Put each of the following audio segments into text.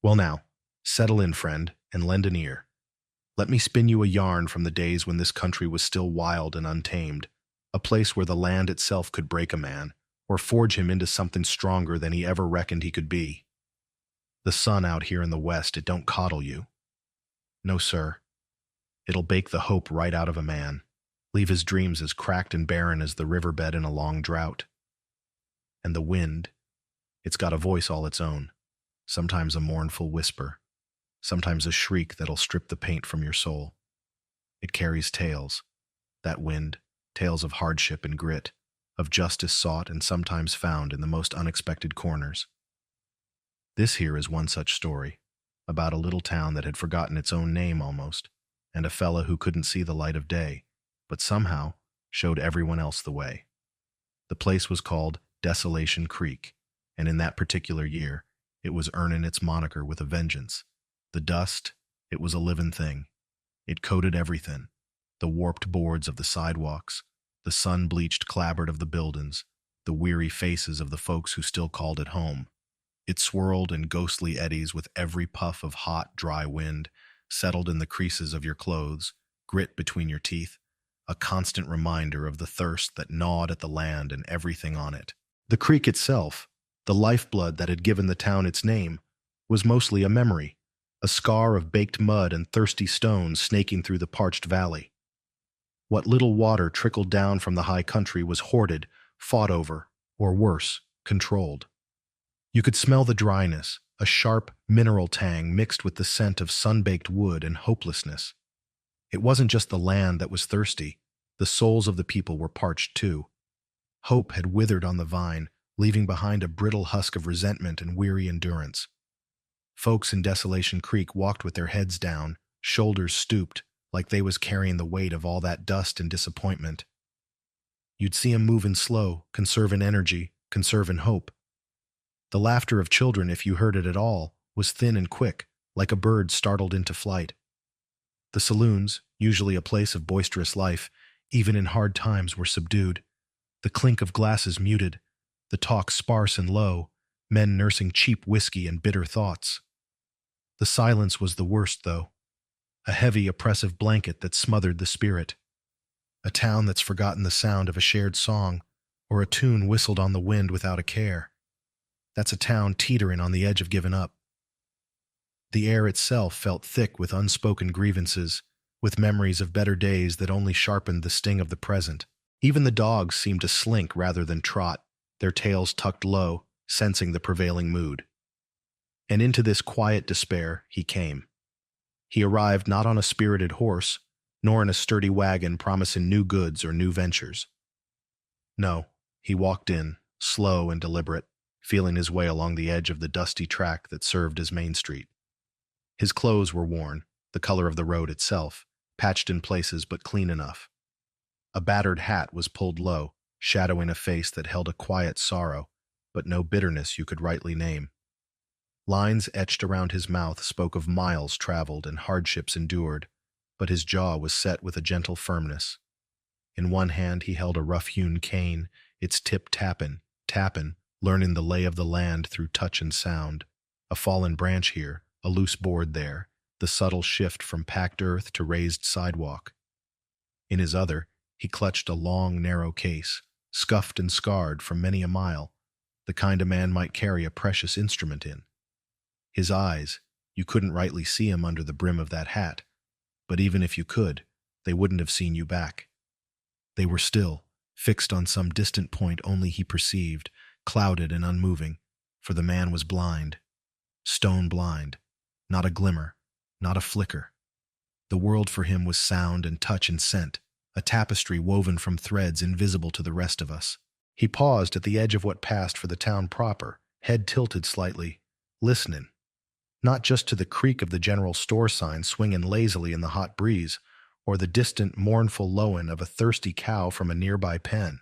Well now, settle in, friend, and lend an ear. Let me spin you a yarn from the days when this country was still wild and untamed, a place where the land itself could break a man, or forge him into something stronger than he ever reckoned he could be. The sun out here in the west, it don't coddle you. No, sir. It'll bake the hope right out of a man, leave his dreams as cracked and barren as the riverbed in a long drought. And the wind, it's got a voice all its own, sometimes a mournful whisper, sometimes a shriek that'll strip the paint from your soul. It carries tales, that wind, tales of hardship and grit, of justice sought and sometimes found in the most unexpected corners. This here is one such story, about a little town that had forgotten its own name almost, and a fella who couldn't see the light of day, but somehow showed everyone else the way. The place was called Desolation Creek, and in that particular year, it was earning its moniker with a vengeance. The dust, it was a living thing. It coated everything, the warped boards of the sidewalks, the sun-bleached clapboard of the buildings, the weary faces of the folks who still called it home. It swirled in ghostly eddies with every puff of hot, dry wind, settled in the creases of your clothes, grit between your teeth, a constant reminder of the thirst that gnawed at the land and everything on it. The creek itself, the lifeblood that had given the town its name, was mostly a memory, a scar of baked mud and thirsty stones snaking through the parched valley. What little water trickled down from the high country was hoarded, fought over, or worse, controlled. You could smell the dryness, a sharp mineral tang mixed with the scent of sun-baked wood and hopelessness. It wasn't just the land that was thirsty, the souls of the people were parched too. Hope had withered on the vine, leaving behind a brittle husk of resentment and weary endurance. Folks in Desolation Creek walked with their heads down, shoulders stooped, like they was carrying the weight of all that dust and disappointment. You'd see 'em moving slow, conserving energy, conserving hope. The laughter of children, if you heard it at all, was thin and quick, like a bird startled into flight. The saloons, usually a place of boisterous life, even in hard times were subdued, the clink of glasses muted, the talk sparse and low, men nursing cheap whiskey and bitter thoughts. The silence was the worst, though, a heavy, oppressive blanket that smothered the spirit. A town that's forgotten the sound of a shared song, or a tune whistled on the wind without a care. That's a town teetering on the edge of giving up. The air itself felt thick with unspoken grievances, with memories of better days that only sharpened the sting of the present. Even the dogs seemed to slink rather than trot, their tails tucked low, sensing the prevailing mood. And into this quiet despair he came. He arrived not on a spirited horse, nor in a sturdy wagon promising new goods or new ventures. No, he walked in, slow and deliberate, feeling his way along the edge of the dusty track that served as Main Street. His clothes were worn, the color of the road itself, patched in places but clean enough. A battered hat was pulled low, shadowing a face that held a quiet sorrow, but no bitterness you could rightly name. Lines etched around his mouth spoke of miles traveled and hardships endured, but his jaw was set with a gentle firmness. In one hand he held a rough-hewn cane, its tip tapping, learning the lay of the land through touch and sound. A fallen branch here, a loose board there, the subtle shift from packed earth to raised sidewalk. In his other, he clutched a long, narrow case, scuffed and scarred from many a mile, the kind a man might carry a precious instrument in. His eyes, you couldn't rightly see him under the brim of that hat, but even if you could, they wouldn't have seen you back. They were still, fixed on some distant point only he perceived, clouded and unmoving, for the man was blind, stone blind, not a glimmer, not a flicker. The world for him was sound and touch and scent, a tapestry woven from threads invisible to the rest of us. He paused at the edge of what passed for the town proper, head tilted slightly, listening, not just to the creak of the general store sign swinging lazily in the hot breeze, or the distant, mournful lowing of a thirsty cow from a nearby pen.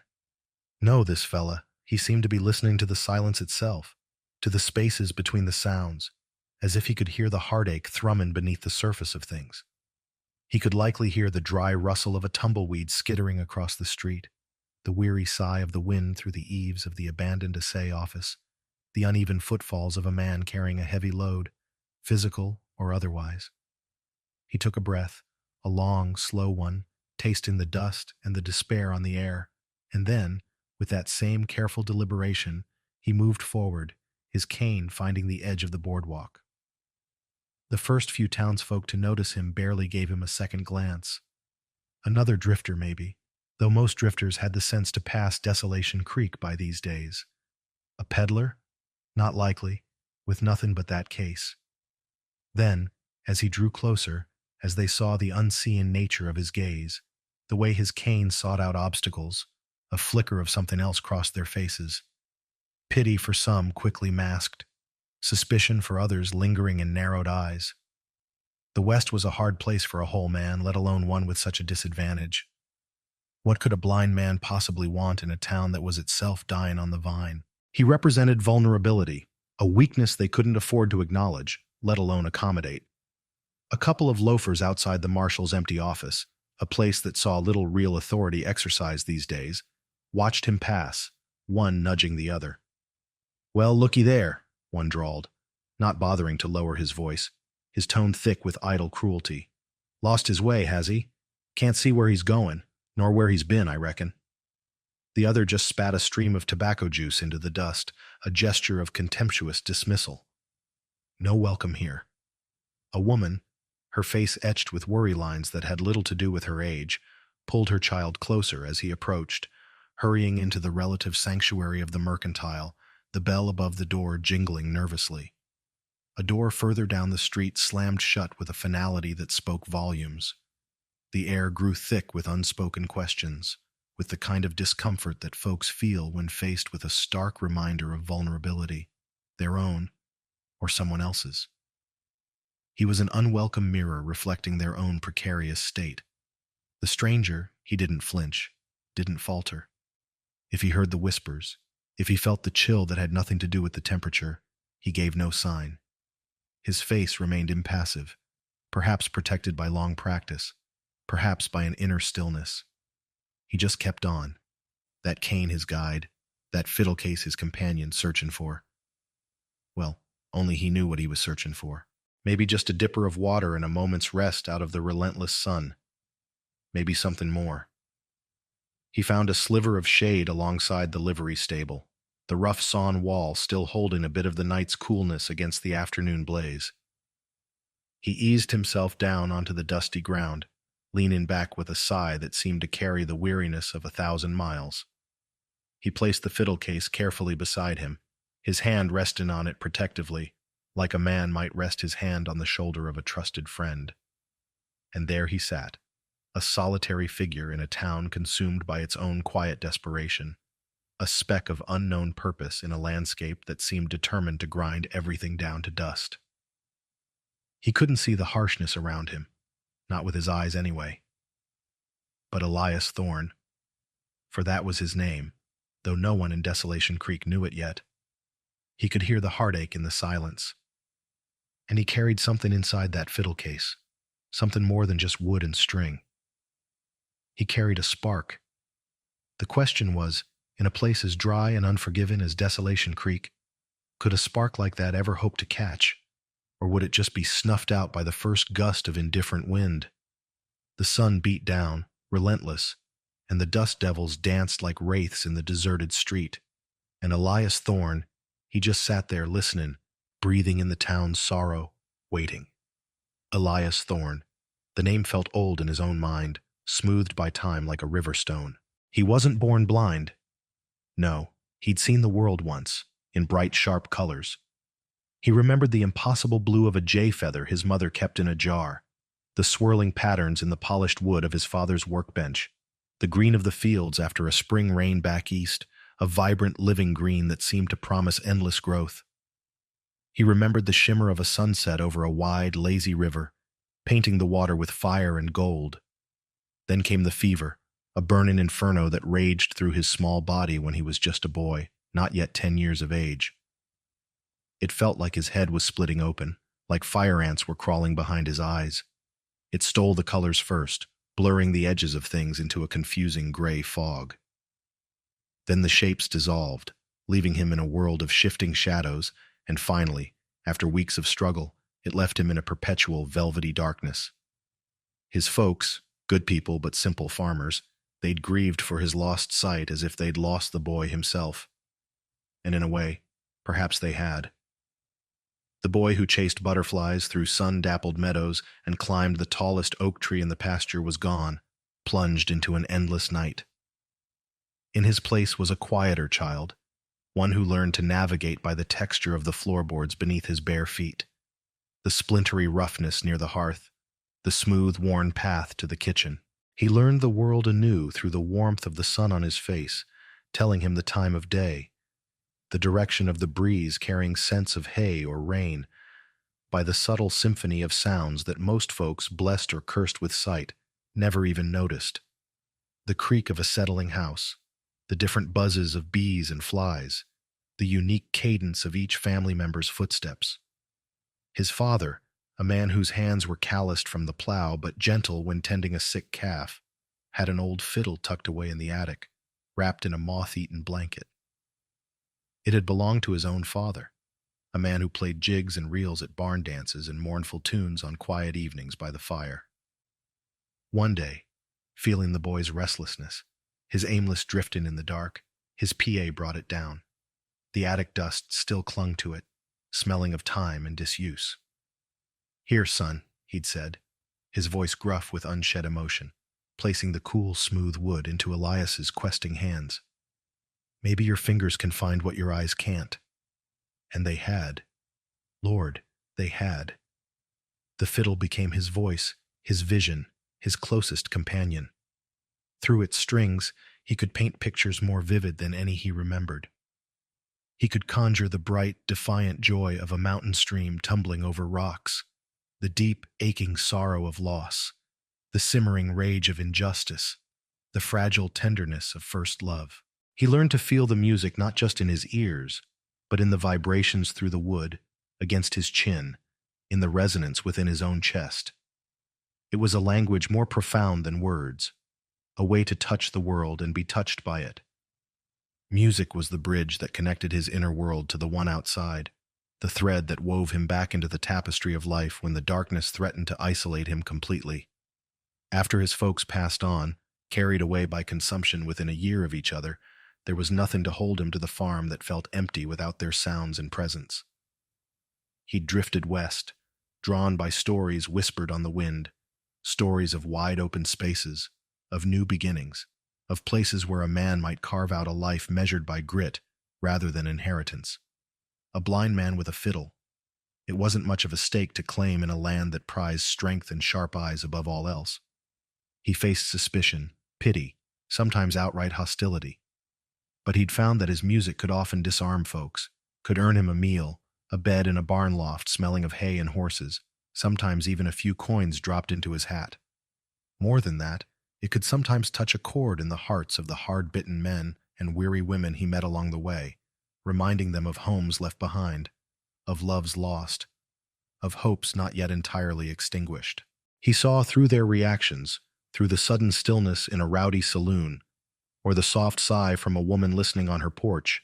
No, this fella, he seemed to be listening to the silence itself, to the spaces between the sounds, as if he could hear the heartache thrumming beneath the surface of things. He could likely hear the dry rustle of a tumbleweed skittering across the street, the weary sigh of the wind through the eaves of the abandoned assay office, the uneven footfalls of a man carrying a heavy load, physical or otherwise. He took a breath, a long, slow one, tasting the dust and the despair on the air, and then, with that same careful deliberation, he moved forward, his cane finding the edge of the boardwalk. The first few townsfolk to notice him barely gave him a second glance. Another drifter, maybe, though most drifters had the sense to pass Desolation Creek by these days. A peddler? Not likely, with nothing but that case. Then, as he drew closer, as they saw the unseen nature of his gaze, the way his cane sought out obstacles, a flicker of something else crossed their faces. Pity for some quickly masked, suspicion for others lingering in narrowed eyes. The West was a hard place for a whole man, let alone one with such a disadvantage. What could a blind man possibly want in a town that was itself dying on the vine? He represented vulnerability, a weakness they couldn't afford to acknowledge, let alone accommodate. A couple of loafers outside the marshal's empty office, a place that saw little real authority exercised these days, watched him pass, one nudging the other. "Well, looky there," one drawled, not bothering to lower his voice, his tone thick with idle cruelty. "Lost his way, has he? Can't see where he's going, nor where he's been, I reckon." The other just spat a stream of tobacco juice into the dust, a gesture of contemptuous dismissal. No welcome here. A woman, her face etched with worry lines that had little to do with her age, pulled her child closer as he approached, hurrying into the relative sanctuary of the mercantile, the bell above the door jingling nervously. A door further down the street slammed shut with a finality that spoke volumes. The air grew thick with unspoken questions, with the kind of discomfort that folks feel when faced with a stark reminder of vulnerability, their own or someone else's. He was an unwelcome mirror reflecting their own precarious state. The stranger, he didn't flinch, didn't falter. If he heard the whispers, if he felt the chill that had nothing to do with the temperature, he gave no sign. His face remained impassive, perhaps protected by long practice, perhaps by an inner stillness. He just kept on, that cane his guide, that fiddle case his companion searching for. Well, only he knew what he was searching for. Maybe just a dipper of water and a moment's rest out of the relentless sun. Maybe something more. He found a sliver of shade alongside the livery stable, the rough sawn wall still holding a bit of the night's coolness against the afternoon blaze. He eased himself down onto the dusty ground, leaning back with a sigh that seemed to carry the weariness of 1,000 miles. He placed the fiddle case carefully beside him, his hand resting on it protectively, like a man might rest his hand on the shoulder of a trusted friend. And there he sat, a solitary figure in a town consumed by its own quiet desperation, a speck of unknown purpose in a landscape that seemed determined to grind everything down to dust. He couldn't see the harshness around him, not with his eyes anyway. But Elias Thorne, for that was his name, though no one in Desolation Creek knew it yet. He could hear the heartache in the silence. And he carried something inside that fiddle case, something more than just wood and string. He carried a spark. The question was, in a place as dry and unforgiving as Desolation Creek, could a spark like that ever hope to catch, or would it just be snuffed out by the first gust of indifferent wind? The sun beat down, relentless, and the dust devils danced like wraiths in the deserted street. And Elias Thorne, he just sat there listening, breathing in the town's sorrow, waiting. Elias Thorne. The name felt old in his own mind, smoothed by time like a river stone. He wasn't born blind. No, he'd seen the world once, in bright, sharp colors. He remembered the impossible blue of a jay feather his mother kept in a jar, the swirling patterns in the polished wood of his father's workbench, the green of the fields after a spring rain back east, a vibrant, living green that seemed to promise endless growth. He remembered the shimmer of a sunset over a wide, lazy river, painting the water with fire and gold. Then came the fever, a burning inferno that raged through his small body when he was just a boy, not yet 10 years of age. It felt like his head was splitting open, like fire ants were crawling behind his eyes. It stole the colors first, blurring the edges of things into a confusing gray fog. Then the shapes dissolved, leaving him in a world of shifting shadows, and finally, after weeks of struggle, It left him in a perpetual velvety darkness. His folks, good people but simple farmers, they'd grieved for his lost sight as if they'd lost the boy himself. And in a way, perhaps they had. The boy who chased butterflies through sun-dappled meadows and climbed the tallest oak tree in the pasture was gone, plunged into an endless night. In his place was a quieter child, one who learned to navigate by the texture of the floorboards beneath his bare feet, the splintery roughness near the hearth, the smooth, worn path to the kitchen. He learned the world anew through the warmth of the sun on his face, telling him the time of day, the direction of the breeze carrying scents of hay or rain, by the subtle symphony of sounds that most folks, blessed or cursed with sight, never even noticed. The creak of a settling house, the different buzzes of bees and flies, the unique cadence of each family member's footsteps. His father, a man whose hands were calloused from the plow but gentle when tending a sick calf, had an old fiddle tucked away in the attic, wrapped in a moth-eaten blanket. It had belonged to his own father, a man who played jigs and reels at barn dances and mournful tunes on quiet evenings by the fire. One day, feeling the boy's restlessness, his aimless drifting in the dark, his PA brought it down. The attic dust still clung to it, smelling of time and disuse. "Here, son," he'd said, his voice gruff with unshed emotion, placing the cool, smooth wood into Elias's questing hands. "Maybe your fingers can find what your eyes can't." And they had. Lord, they had. The fiddle became his voice, his vision, his closest companion. Through its strings, he could paint pictures more vivid than any he remembered. He could conjure the bright, defiant joy of a mountain stream tumbling over rocks, the deep, aching sorrow of loss, the simmering rage of injustice, the fragile tenderness of first love. He learned to feel the music not just in his ears, but in the vibrations through the wood, against his chin, in the resonance within his own chest. It was a language more profound than words, a way to touch the world and be touched by it. Music was the bridge that connected his inner world to the one outside, the thread that wove him back into the tapestry of life when the darkness threatened to isolate him completely. After his folks passed on, carried away by consumption within a year of each other, there was nothing to hold him to the farm that felt empty without their sounds and presence. He drifted west, drawn by stories whispered on the wind, stories of wide-open spaces, of new beginnings, of places where a man might carve out a life measured by grit rather than inheritance. A blind man with a fiddle. It wasn't much of a stake to claim in a land that prized strength and sharp eyes above all else. He faced suspicion, pity, sometimes outright hostility. But he'd found that his music could often disarm folks, could earn him a meal, a bed in a barn loft smelling of hay and horses, sometimes even a few coins dropped into his hat. More than that, it could sometimes touch a chord in the hearts of the hard-bitten men and weary women he met along the way, reminding them of homes left behind, of loves lost, of hopes not yet entirely extinguished. He saw through their reactions, through the sudden stillness in a rowdy saloon, or the soft sigh from a woman listening on her porch,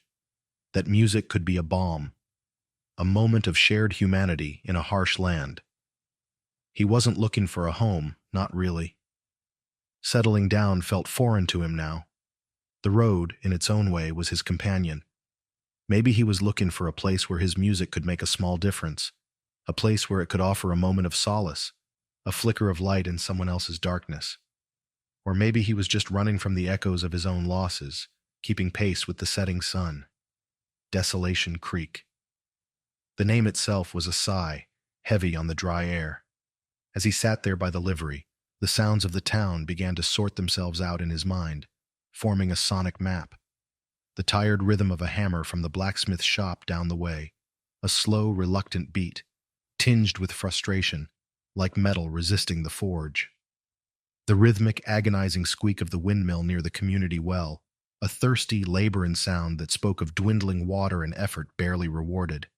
that music could be a balm, a moment of shared humanity in a harsh land. He wasn't looking for a home, not really. Settling down felt foreign to him now. The road, in its own way, was his companion. Maybe he was looking for a place where his music could make a small difference, a place where it could offer a moment of solace, a flicker of light in someone else's darkness. Or maybe he was just running from the echoes of his own losses, keeping pace with the setting sun. Desolation Creek. The name itself was a sigh, heavy on the dry air. As he sat there by the livery, the sounds of the town began to sort themselves out in his mind, forming a sonic map. The tired rhythm of a hammer from the blacksmith shop down the way, a slow, reluctant beat, tinged with frustration, like metal resisting the forge. The rhythmic, agonizing squeak of the windmill near the community well, a thirsty, laboring sound that spoke of dwindling water and effort barely rewarded.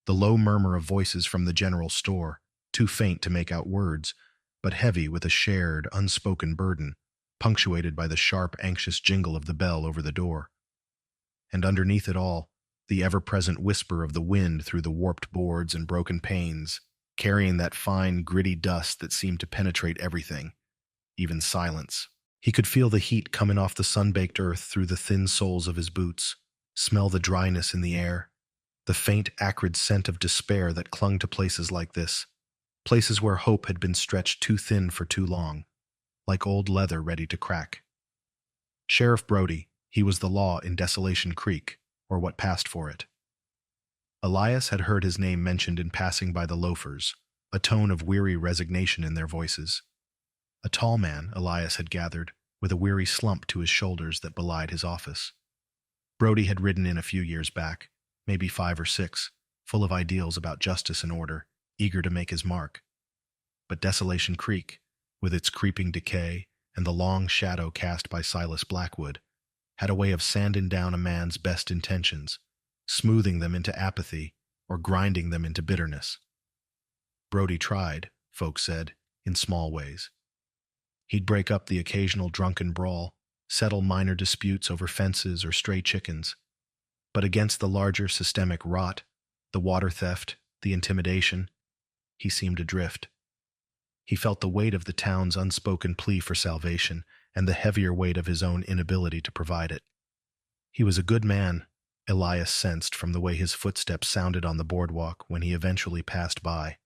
The low murmur of voices from the general store, too faint to make out words, but heavy with a shared, unspoken burden, punctuated by the sharp, anxious jingle of the bell over the door. And underneath it all, the ever-present whisper of the wind through the warped boards and broken panes, carrying that fine, gritty dust that seemed to penetrate everything, even silence. He could feel the heat coming off the sun-baked earth through the thin soles of his boots, smell the dryness in the air, the faint, acrid scent of despair that clung to places like this, places where hope had been stretched too thin for too long, like old leather ready to crack. Sheriff Brody, he was the law in Desolation Creek, or what passed for it. Elias had heard his name mentioned in passing by the loafers, a tone of weary resignation in their voices. A tall man, Elias had gathered, with a weary slump to his shoulders that belied his office. Brody had ridden in a few years back, maybe 5 or 6, full of ideals about justice and order, eager to make his mark. But Desolation Creek, with its creeping decay and the long shadow cast by Silas Blackwood, had a way of sanding down a man's best intentions, smoothing them into apathy or grinding them into bitterness. Brody tried, folks said, in small ways. He'd break up the occasional drunken brawl, settle minor disputes over fences or stray chickens. But against the larger systemic rot, the water theft, the intimidation, he seemed adrift. He felt the weight of the town's unspoken plea for salvation and the heavier weight of his own inability to provide it. He was a good man, Elias sensed from the way his footsteps sounded on the boardwalk when he eventually passed by.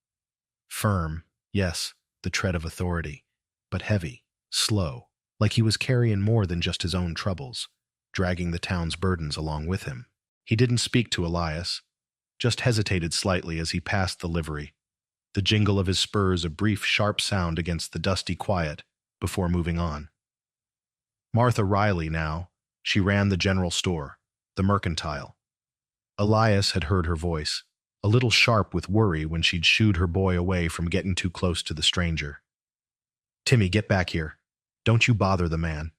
Firm, yes, the tread of authority, but heavy, slow, like he was carrying more than just his own troubles, dragging the town's burdens along with him. He didn't speak to Elias, just hesitated slightly as he passed the livery, the jingle of his spurs a brief, sharp sound against the dusty quiet before moving on. Martha Riley now, she ran the general store, the mercantile. Elias had heard her voice, a little sharp with worry when she'd shooed her boy away from getting too close to the stranger. "Timmy, get back here. Don't you bother the man."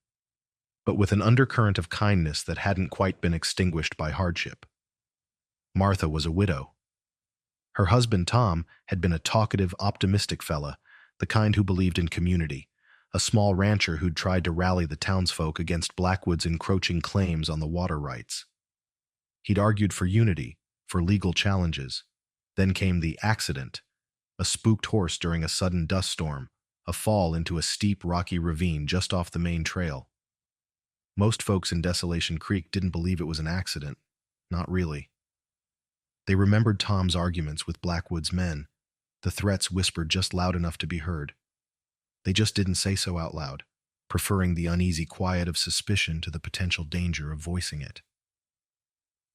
But with an undercurrent of kindness that hadn't quite been extinguished by hardship. Martha was a widow. Her husband, Tom, had been a talkative, optimistic fella, the kind who believed in community, a small rancher who'd tried to rally the townsfolk against Blackwood's encroaching claims on the water rights. He'd argued for unity, for legal challenges. Then came the accident, a spooked horse during a sudden dust storm, a fall into a steep, rocky ravine just off the main trail. Most folks in Desolation Creek didn't believe it was an accident. Not really. They remembered Tom's arguments with Blackwood's men, the threats whispered just loud enough to be heard. They just didn't say so out loud, preferring the uneasy quiet of suspicion to the potential danger of voicing it.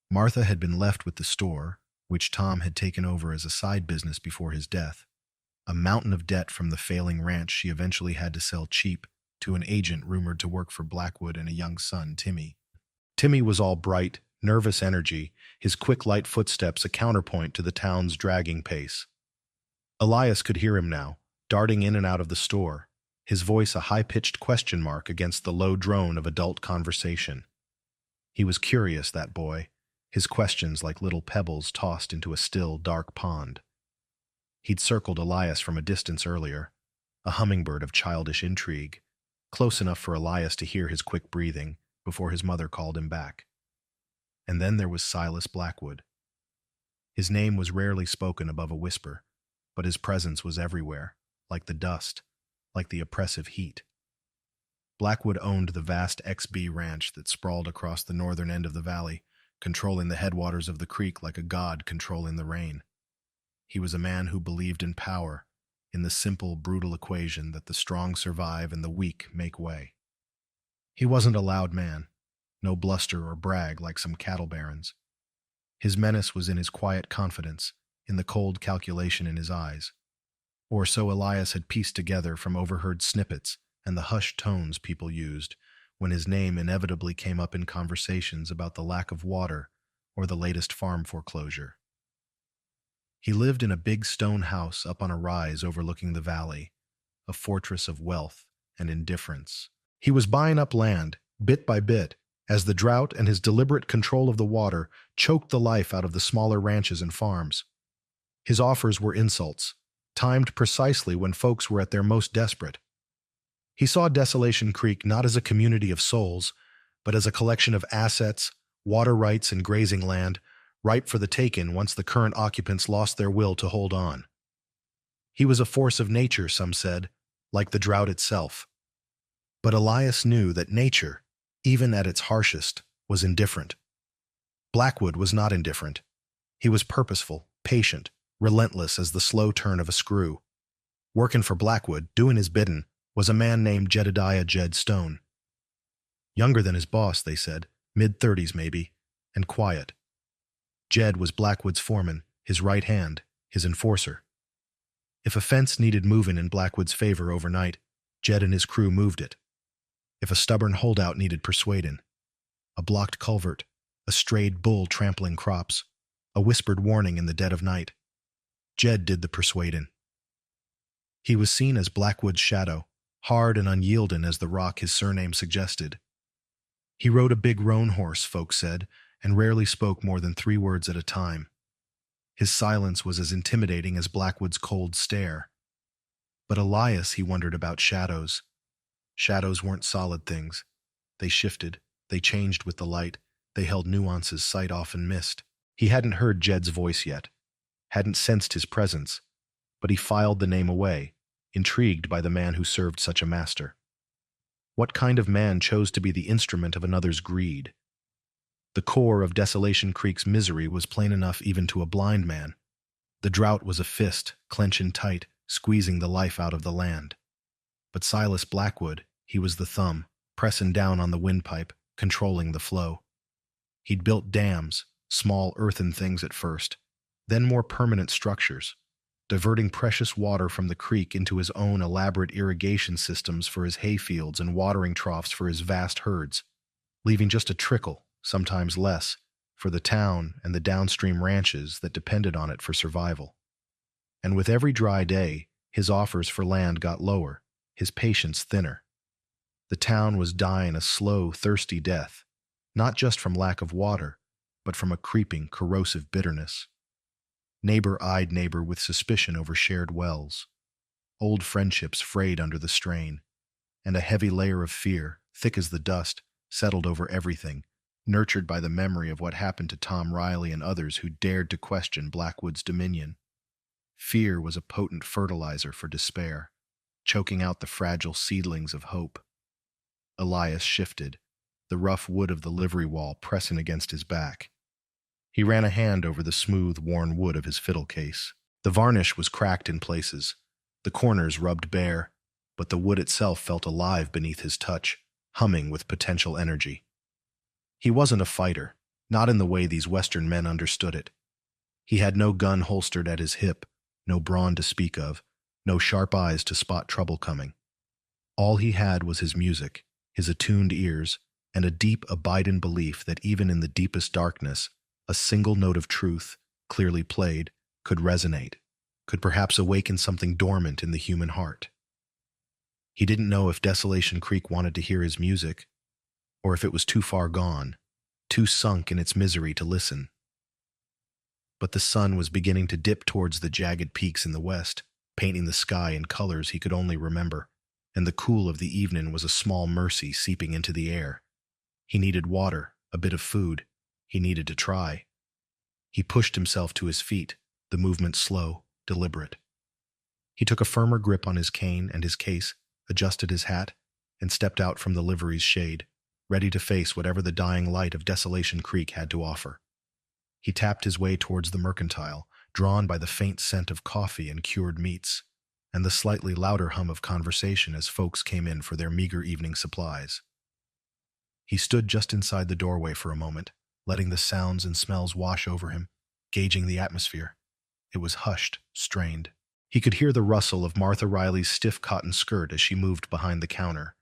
Martha had been left with the store, which Tom had taken over as a side business before his death, a mountain of debt from the failing ranch she eventually had to sell cheap to an agent rumored to work for Blackwood and a young son, Timmy. Timmy was all bright, nervous energy, his quick, light footsteps a counterpoint to the town's dragging pace. Elias could hear him now, darting in and out of the store, his voice a high-pitched question mark against the low drone of adult conversation. He was curious, that boy, his questions like little pebbles tossed into a still, dark pond. He'd circled Elias from a distance earlier, a hummingbird of childish intrigue, close enough for Elias to hear his quick breathing before his mother called him back. And then there was Silas Blackwood. His name was rarely spoken above a whisper, but his presence was everywhere, like the dust, like the oppressive heat. Blackwood owned the vast XB ranch that sprawled across the northern end of the valley, controlling the headwaters of the creek like a god controlling the rain. He was a man who believed in power, in the simple, brutal equation that the strong survive and the weak make way. He wasn't a loud man, no bluster or brag like some cattle barons. His menace was in his quiet confidence, in the cold calculation in his eyes. Or so Elias had pieced together from overheard snippets and the hushed tones people used when his name inevitably came up in conversations about the lack of water or the latest farm foreclosure. He lived in a big stone house up on a rise overlooking the valley, a fortress of wealth and indifference. He was buying up land, bit by bit, as the drought and his deliberate control of the water choked the life out of the smaller ranches and farms. His offers were insults, timed precisely when folks were at their most desperate. He saw Desolation Creek not as a community of souls, but as a collection of assets, water rights, and grazing land, ripe for the taking once the current occupants lost their will to hold on. He was a force of nature, some said, like the drought itself. But Elias knew that nature, even at its harshest, was indifferent. Blackwood was not indifferent. He was purposeful, patient, relentless as the slow turn of a screw. Working for Blackwood, doing his bidding, was a man named Jedediah Jed Stone. Younger than his boss, they said, mid-30s maybe, and quiet. Jed was Blackwood's foreman, his right hand, his enforcer. If a fence needed moving in Blackwood's favor overnight, Jed and his crew moved it. If a stubborn holdout needed persuading, a blocked culvert, a strayed bull trampling crops, a whispered warning in the dead of night, Jed did the persuading. He was seen as Blackwood's shadow, hard and unyielding as the rock his surname suggested. He rode a big roan horse, folks said, and rarely spoke more than 3 words at a time. His silence was as intimidating as Blackwood's cold stare. But Elias, he wondered about shadows. Shadows weren't solid things. They shifted, they changed with the light, they held nuances sight often missed. He hadn't heard Jed's voice yet, hadn't sensed his presence, but he filed the name away, intrigued by the man who served such a master. What kind of man chose to be the instrument of another's greed? The core of Desolation Creek's misery was plain enough even to a blind man. The drought was a fist, clenching tight, squeezing the life out of the land. But Silas Blackwood, he was the thumb, pressing down on the windpipe, controlling the flow. He'd built dams, small earthen things at first, then more permanent structures, diverting precious water from the creek into his own elaborate irrigation systems for his hayfields and watering troughs for his vast herds, leaving just a trickle, sometimes less, for the town and the downstream ranches that depended on it for survival. And with every dry day, his offers for land got lower, his patience thinner. The town was dying a slow, thirsty death, not just from lack of water, but from a creeping, corrosive bitterness. Neighbor eyed neighbor with suspicion over shared wells. Old friendships frayed under the strain, and a heavy layer of fear, thick as the dust, settled over everything, nurtured by the memory of what happened to Tom Riley and others who dared to question Blackwood's dominion. Fear was a potent fertilizer for despair, choking out the fragile seedlings of hope. Elias shifted, the rough wood of the livery wall pressing against his back. He ran a hand over the smooth, worn wood of his fiddle case. The varnish was cracked in places, the corners rubbed bare, but the wood itself felt alive beneath his touch, humming with potential energy. He wasn't a fighter, not in the way these Western men understood it. He had no gun holstered at his hip, no brawn to speak of, no sharp eyes to spot trouble coming. All he had was his music, his attuned ears, and a deep, abiding belief that even in the deepest darkness, a single note of truth, clearly played, could resonate, could perhaps awaken something dormant in the human heart. He didn't know if Desolation Creek wanted to hear his music, or if it was too far gone, too sunk in its misery to listen. But the sun was beginning to dip towards the jagged peaks in the west, painting the sky in colors he could only remember, and the cool of the evening was a small mercy seeping into the air. He needed water, a bit of food. He needed to try. He pushed himself to his feet, the movement slow, deliberate. He took a firmer grip on his cane and his case, adjusted his hat, and stepped out from the livery's shade, ready to face whatever the dying light of Desolation Creek had to offer. He tapped his way towards the mercantile, drawn by the faint scent of coffee and cured meats, and the slightly louder hum of conversation as folks came in for their meager evening supplies. He stood just inside the doorway for a moment, letting the sounds and smells wash over him, gauging the atmosphere. It was hushed, strained. He could hear the rustle of Martha Riley's stiff cotton skirt as she moved behind the counter,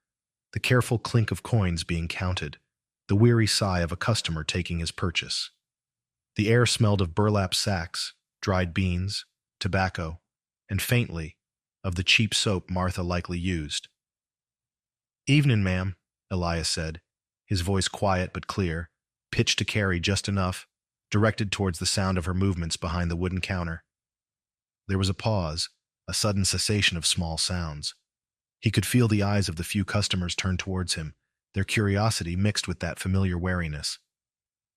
the careful clink of coins being counted, the weary sigh of a customer taking his purchase. The air smelled of burlap sacks, dried beans, tobacco, and faintly, of the cheap soap Martha likely used. "Evening, ma'am," Elias said, his voice quiet but clear, pitched to carry just enough, directed towards the sound of her movements behind the wooden counter. There was a pause, a sudden cessation of small sounds. He could feel the eyes of the few customers turn towards him, their curiosity mixed with that familiar wariness.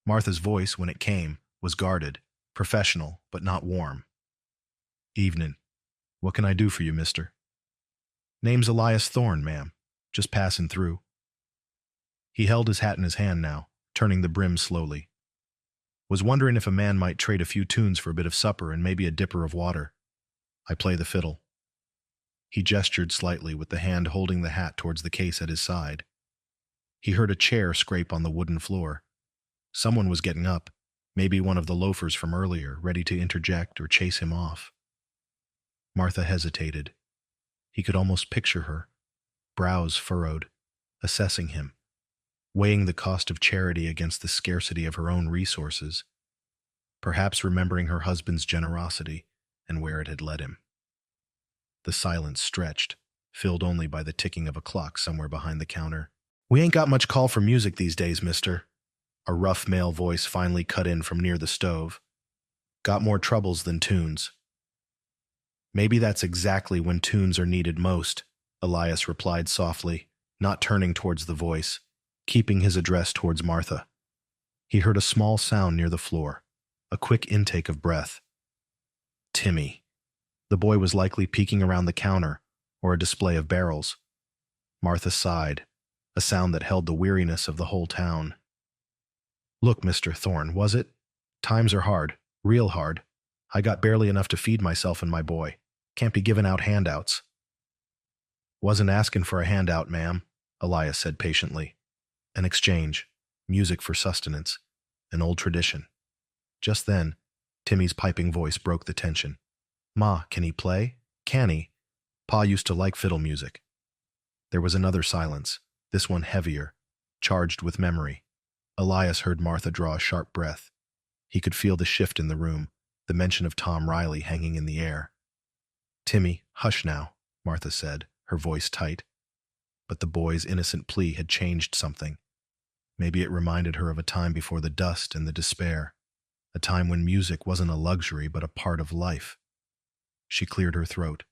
Martha's voice, when it came, was guarded, professional, but not warm. "Evening." What can I do for you, mister? Name's Elias Thorne, ma'am. Just passing through. He held his hat in his hand now, turning the brim slowly. Was wondering if a man might trade a few tunes for a bit of supper and maybe a dipper of water. I play the fiddle. He gestured slightly with the hand holding the hat towards the case at his side. He heard a chair scrape on the wooden floor. Someone was getting up, maybe one of the loafers from earlier, ready to interject or chase him off. Martha hesitated. He could almost picture her, brows furrowed, assessing him, weighing the cost of charity against the scarcity of her own resources, perhaps remembering her husband's generosity and where it had led him. The silence stretched, filled only by the ticking of a clock somewhere behind the counter. We ain't got much call for music these days, mister. A rough male voice finally cut in from near the stove. Got more troubles than tunes. Maybe that's exactly when tunes are needed most, Elias replied softly, not turning towards the voice, keeping his address towards Martha. He heard a small sound near the floor, a quick intake of breath. Timmy. The boy was likely peeking around the counter, or a display of barrels. Martha sighed, a sound that held the weariness of the whole town. Look, Mr. Thorne, was it? Times are hard, real hard. I got barely enough to feed myself and my boy. Can't be giving out handouts. Wasn't asking for a handout, ma'am, Elias said patiently. An exchange, music for sustenance, an old tradition. Just then, Timmy's piping voice broke the tension. Ma, can he play? Can he? Pa used to like fiddle music. There was another silence, this one heavier, charged with memory. Elias heard Martha draw a sharp breath. He could feel the shift in the room, the mention of Tom Riley hanging in the air. Timmy, hush now, Martha said, her voice tight. But the boy's innocent plea had changed something. Maybe it reminded her of a time before the dust and the despair, a time when music wasn't a luxury but a part of life. She cleared her throat.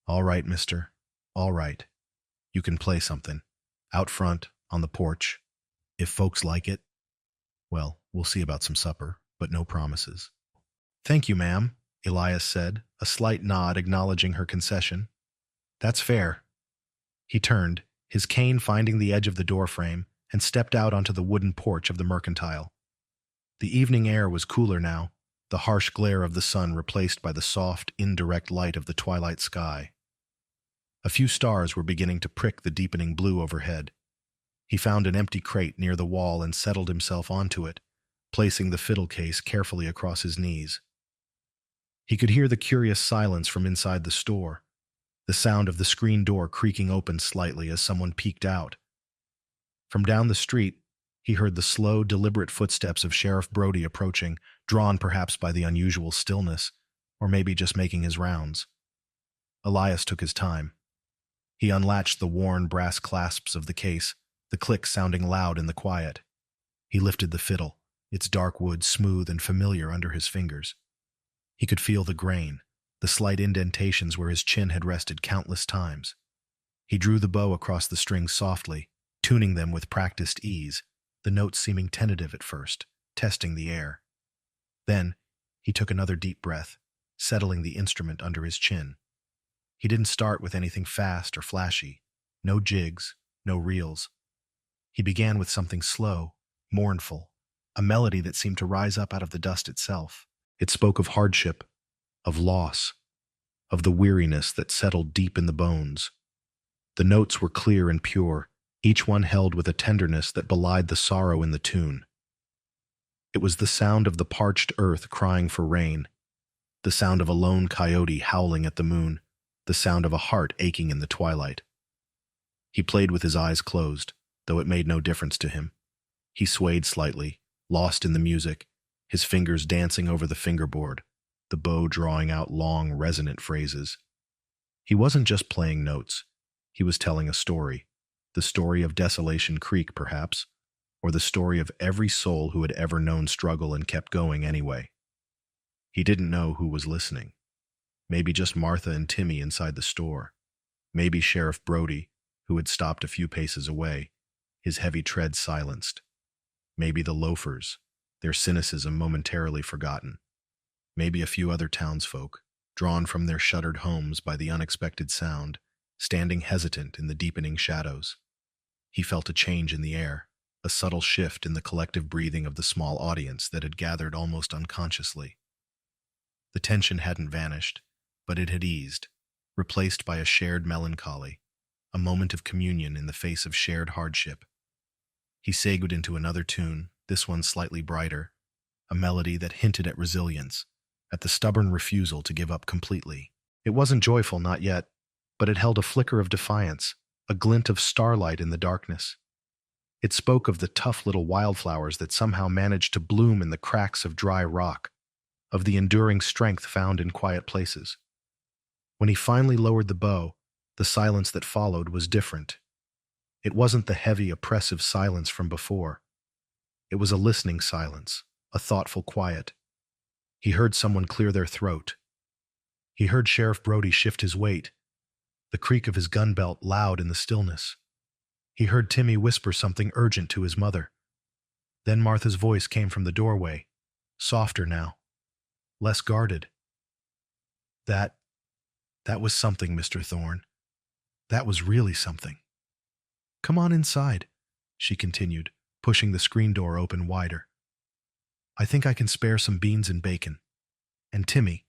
All right, mister. All right. You can play something. Out front, on the porch. If folks like it. Well, we'll see about some supper, but no promises. Thank you, ma'am, Elias said, a slight nod acknowledging her concession. That's fair. He turned, his cane finding the edge of the doorframe, and stepped out onto the wooden porch of the mercantile. The evening air was cooler now, the harsh glare of the sun replaced by the soft, indirect light of the twilight sky. A few stars were beginning to prick the deepening blue overhead. He found an empty crate near the wall and settled himself onto it, placing the fiddle case carefully across his knees. He could hear the curious silence from inside the store, the sound of the screen door creaking open slightly as someone peeked out. From down the street, he heard the slow, deliberate footsteps of Sheriff Brody approaching, drawn perhaps by the unusual stillness, or maybe just making his rounds. Elias took his time. He unlatched the worn brass clasps of the case, the click sounding loud in the quiet. He lifted the fiddle, its dark wood smooth and familiar under his fingers. He could feel the grain, the slight indentations where his chin had rested countless times. He drew the bow across the strings softly, tuning them with practiced ease, the notes seeming tentative at first, testing the air. Then, he took another deep breath, settling the instrument under his chin. He didn't start with anything fast or flashy, no jigs, no reels. He began with something slow, mournful, a melody that seemed to rise up out of the dust itself. It spoke of hardship, of loss, of the weariness that settled deep in the bones. The notes were clear and pure, each one held with a tenderness that belied the sorrow in the tune. It was the sound of the parched earth crying for rain, the sound of a lone coyote howling at the moon, the sound of a heart aching in the twilight. He played with his eyes closed, though it made no difference to him. He swayed slightly, lost in the music, his fingers dancing over the fingerboard, the bow drawing out long, resonant phrases. He wasn't just playing notes. He was telling a story, the story of Desolation Creek, perhaps, or the story of every soul who had ever known struggle and kept going anyway. He didn't know who was listening. Maybe just Martha and Timmy inside the store. Maybe Sheriff Brody, who had stopped a few paces away, his heavy tread silenced. Maybe the loafers, their cynicism momentarily forgotten. Maybe a few other townsfolk, drawn from their shuttered homes by the unexpected sound, standing hesitant in the deepening shadows. He felt a change in the air, a subtle shift in the collective breathing of the small audience that had gathered almost unconsciously. The tension hadn't vanished, but it had eased, replaced by a shared melancholy, a moment of communion in the face of shared hardship. He segued into another tune, this one slightly brighter, a melody that hinted at resilience, at the stubborn refusal to give up completely. It wasn't joyful, not yet, but it held a flicker of defiance, a glint of starlight in the darkness. It spoke of the tough little wildflowers that somehow managed to bloom in the cracks of dry rock, of the enduring strength found in quiet places. When he finally lowered the bow, the silence that followed was different. It wasn't the heavy, oppressive silence from before. It was a listening silence, a thoughtful quiet. He heard someone clear their throat. He heard Sheriff Brody shift his weight, the creak of his gun belt loud in the stillness. He heard Timmy whisper something urgent to his mother. Then Martha's voice came from the doorway, softer now, less guarded. That was something, Mr. Thorne. That was really something. Come on inside, she continued, pushing the screen door open wider. I think I can spare some beans and bacon. And Timmy,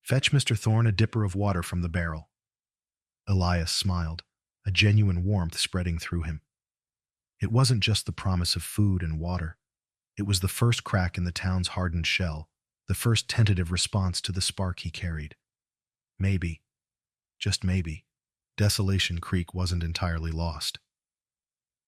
fetch Mr. Thorne a dipper of water from the barrel. Elias smiled, a genuine warmth spreading through him. It wasn't just the promise of food and water. It was the first crack in the town's hardened shell, the first tentative response to the spark he carried. Maybe, just maybe, Desolation Creek wasn't entirely lost.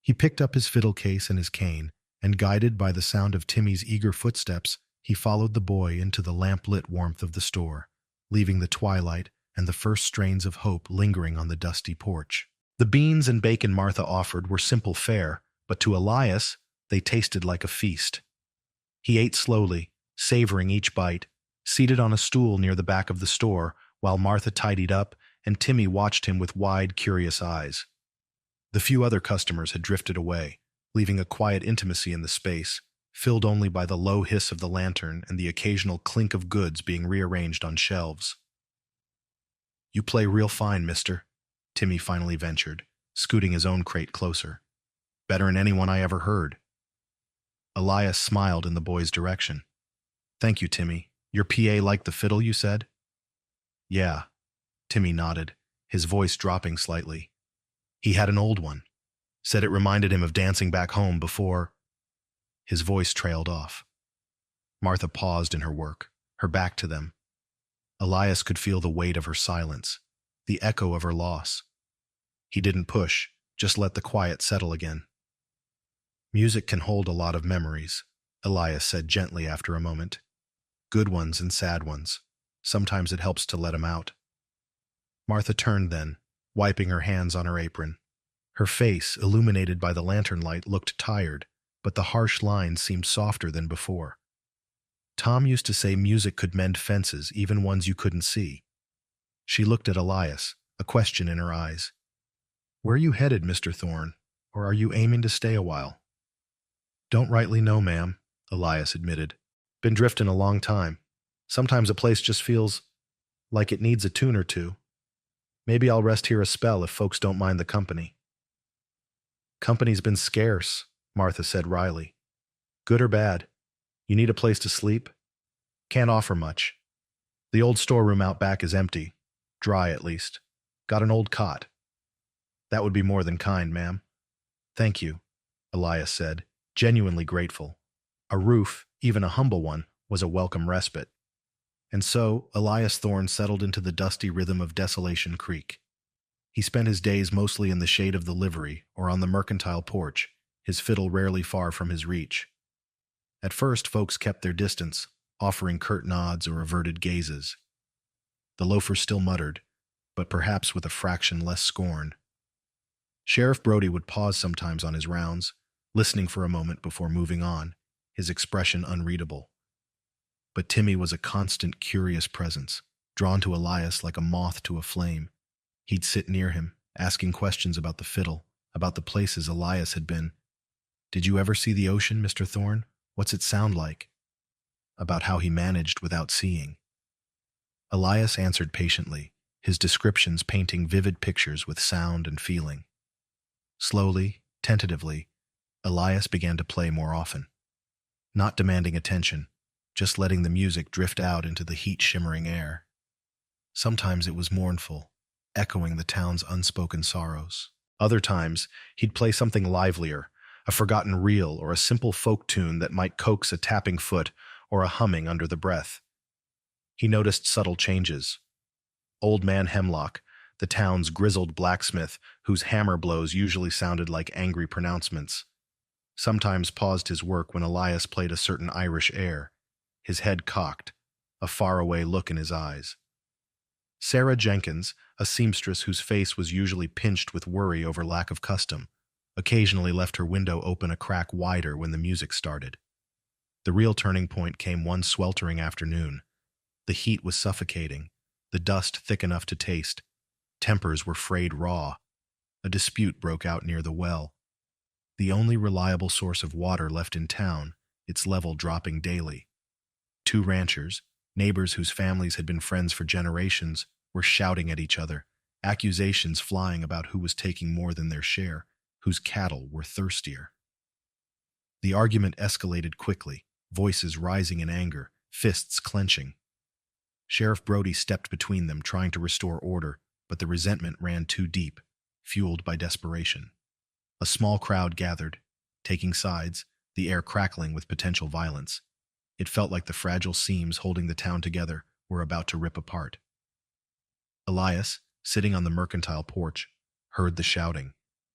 He picked up his fiddle case and his cane, and guided by the sound of Timmy's eager footsteps, he followed the boy into the lamp-lit warmth of the store, leaving the twilight and the first strains of hope lingering on the dusty porch. The beans and bacon Martha offered were simple fare, but to Elias, they tasted like a feast. He ate slowly, savoring each bite, seated on a stool near the back of the store, while Martha tidied up and Timmy watched him with wide, curious eyes. The few other customers had drifted away, leaving a quiet intimacy in the space, filled only by the low hiss of the lantern and the occasional clink of goods being rearranged on shelves. You play real fine, mister, Timmy finally ventured, scooting his own crate closer. Better'n anyone I ever heard. Elias smiled in the boy's direction. Thank you, Timmy. Your PA liked the fiddle, you said? Yeah, Timmy nodded, his voice dropping slightly. He had an old one. Said it reminded him of dancing back home before. His voice trailed off. Martha paused in her work, her back to them. Elias could feel the weight of her silence, the echo of her loss. He didn't push, just let the quiet settle again. Music can hold a lot of memories, Elias said gently after a moment. Good ones and sad ones. Sometimes it helps to let 'em out. Martha turned then, wiping her hands on her apron. Her face, illuminated by the lantern light, looked tired, but the harsh lines seemed softer than before. Tom used to say music could mend fences, even ones you couldn't see. She looked at Elias, a question in her eyes. Where are you headed, Mr. Thorne, or are you aiming to stay a while? Don't rightly know, ma'am, Elias admitted. Been drifting a long time. Sometimes a place just feels like it needs a tune or two. Maybe I'll rest here a spell if folks don't mind the company. Company's been scarce, Martha said wryly. Good or bad? You need a place to sleep? Can't offer much. The old storeroom out back is empty. Dry, at least. Got an old cot. That would be more than kind, ma'am. Thank you, Elias said, genuinely grateful. A roof, even a humble one, was a welcome respite. And so, Elias Thorne settled into the dusty rhythm of Desolation Creek. He spent his days mostly in the shade of the livery or on the mercantile porch, his fiddle rarely far from his reach. At first, folks kept their distance, offering curt nods or averted gazes. The loafer still muttered, but perhaps with a fraction less scorn. Sheriff Brody would pause sometimes on his rounds, listening for a moment before moving on, his expression unreadable. But Timmy was a constant, curious presence, drawn to Elias like a moth to a flame. He'd sit near him, asking questions about the fiddle, about the places Elias had been. Did you ever see the ocean, Mr. Thorne? What's it sound like? About how he managed without seeing. Elias answered patiently, his descriptions painting vivid pictures with sound and feeling. Slowly, tentatively, Elias began to play more often, not demanding attention, just letting the music drift out into the heat-shimmering air. Sometimes it was mournful, echoing the town's unspoken sorrows. Other times, he'd play something livelier, a forgotten reel or a simple folk tune that might coax a tapping foot or a humming under the breath. He noticed subtle changes. Old Man Hemlock, the town's grizzled blacksmith whose hammer blows usually sounded like angry pronouncements, sometimes paused his work when Elias played a certain Irish air, his head cocked, a faraway look in his eyes. Sarah Jenkins, a seamstress whose face was usually pinched with worry over lack of custom, occasionally left her window open a crack wider when the music started. The real turning point came one sweltering afternoon. The heat was suffocating, the dust thick enough to taste. Tempers were frayed raw. A dispute broke out near the well. The only reliable source of water left in town, its level dropping daily. Two ranchers, neighbors whose families had been friends for generations, were shouting at each other, accusations flying about who was taking more than their share, whose cattle were thirstier. The argument escalated quickly, voices rising in anger, fists clenching. Sheriff Brody stepped between them, trying to restore order, but the resentment ran too deep, fueled by desperation. A small crowd gathered, taking sides, the air crackling with potential violence. It felt like the fragile seams holding the town together were about to rip apart. Elias, sitting on the mercantile porch, heard the shouting,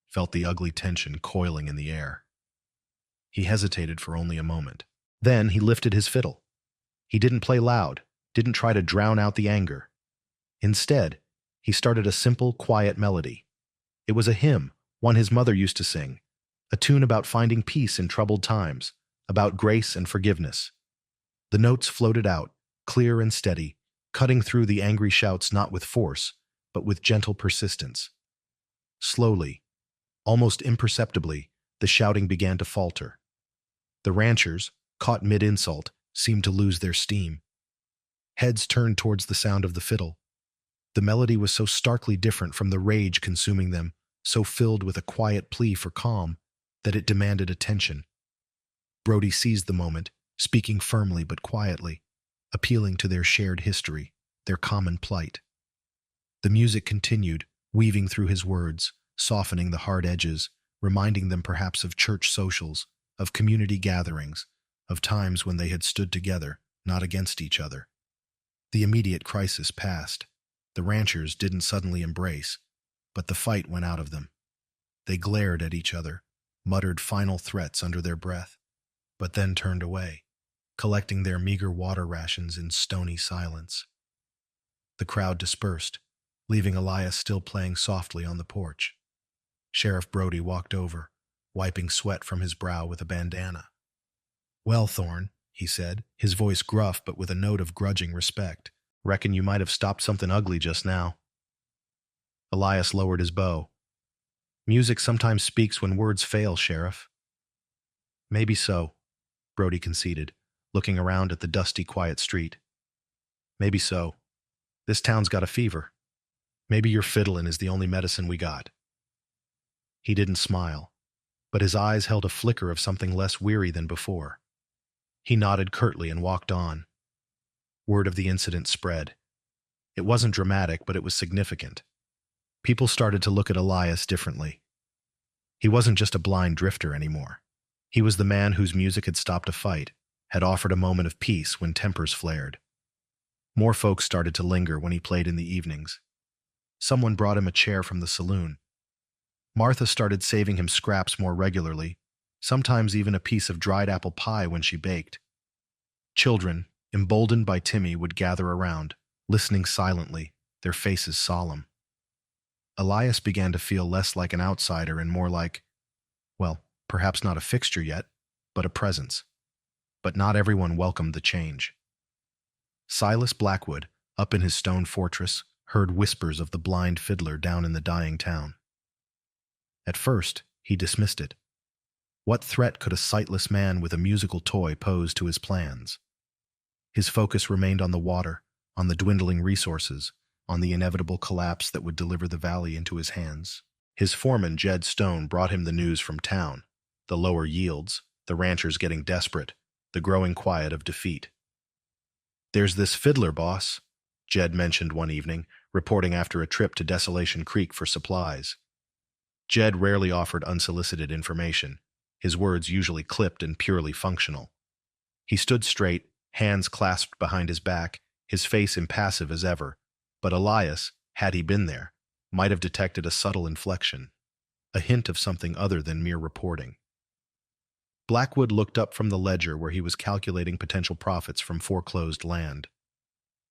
felt the ugly tension coiling in the air. He hesitated for only a moment. Then he lifted his fiddle. He didn't play loud, didn't try to drown out the anger. Instead, he started a simple, quiet melody. It was a hymn, one his mother used to sing, a tune about finding peace in troubled times, about grace and forgiveness. The notes floated out, clear and steady, cutting through the angry shouts not with force, but with gentle persistence. Slowly, almost imperceptibly, the shouting began to falter. The ranchers, caught mid-insult, seemed to lose their steam. Heads turned towards the sound of the fiddle. The melody was so starkly different from the rage consuming them, so filled with a quiet plea for calm, that it demanded attention. Brody seized the moment, speaking firmly but quietly, appealing to their shared history, their common plight. The music continued, weaving through his words, softening the hard edges, reminding them perhaps of church socials, of community gatherings, of times when they had stood together, not against each other. The immediate crisis passed. The ranchers didn't suddenly embrace, but the fight went out of them. They glared at each other, muttered final threats under their breath, but then turned away, collecting their meager water rations in stony silence. The crowd dispersed, leaving Elias still playing softly on the porch. Sheriff Brody walked over, wiping sweat from his brow with a bandana. "Well, Thorne," he said, his voice gruff but with a note of grudging respect, "reckon you might have stopped something ugly just now." Elias lowered his bow. "Music sometimes speaks when words fail, Sheriff." "Maybe so," Brody conceded, looking around at the dusty, quiet street. "Maybe so. This town's got a fever. Maybe your fiddlin' is the only medicine we got." He didn't smile, but his eyes held a flicker of something less weary than before. He nodded curtly and walked on. Word of the incident spread. It wasn't dramatic, but it was significant. People started to look at Elias differently. He wasn't just a blind drifter anymore. He was the man whose music had stopped a fight, had offered a moment of peace when tempers flared. More folks started to linger when he played in the evenings. Someone brought him a chair from the saloon. Martha started saving him scraps more regularly, sometimes even a piece of dried apple pie when she baked. Children, emboldened by Timmy, would gather around, listening silently, their faces solemn. Elias began to feel less like an outsider and more like, well, perhaps not a fixture yet, but a presence. But not everyone welcomed the change. Silas Blackwood, up in his stone fortress, heard whispers of the blind fiddler down in the dying town. At first, he dismissed it. What threat could a sightless man with a musical toy pose to his plans? His focus remained on the water, on the dwindling resources, on the inevitable collapse that would deliver the valley into his hands. His foreman, Jed Stone, brought him the news from town: the lower yields, the ranchers getting desperate, the growing quiet of defeat. "There's this fiddler, boss," Jed mentioned one evening, reporting after a trip to Desolation Creek for supplies. Jed rarely offered unsolicited information, his words usually clipped and purely functional. He stood straight, hands clasped behind his back, his face impassive as ever, but Elias, had he been there, might have detected a subtle inflection, a hint of something other than mere reporting. Blackwood looked up from the ledger where he was calculating potential profits from foreclosed land.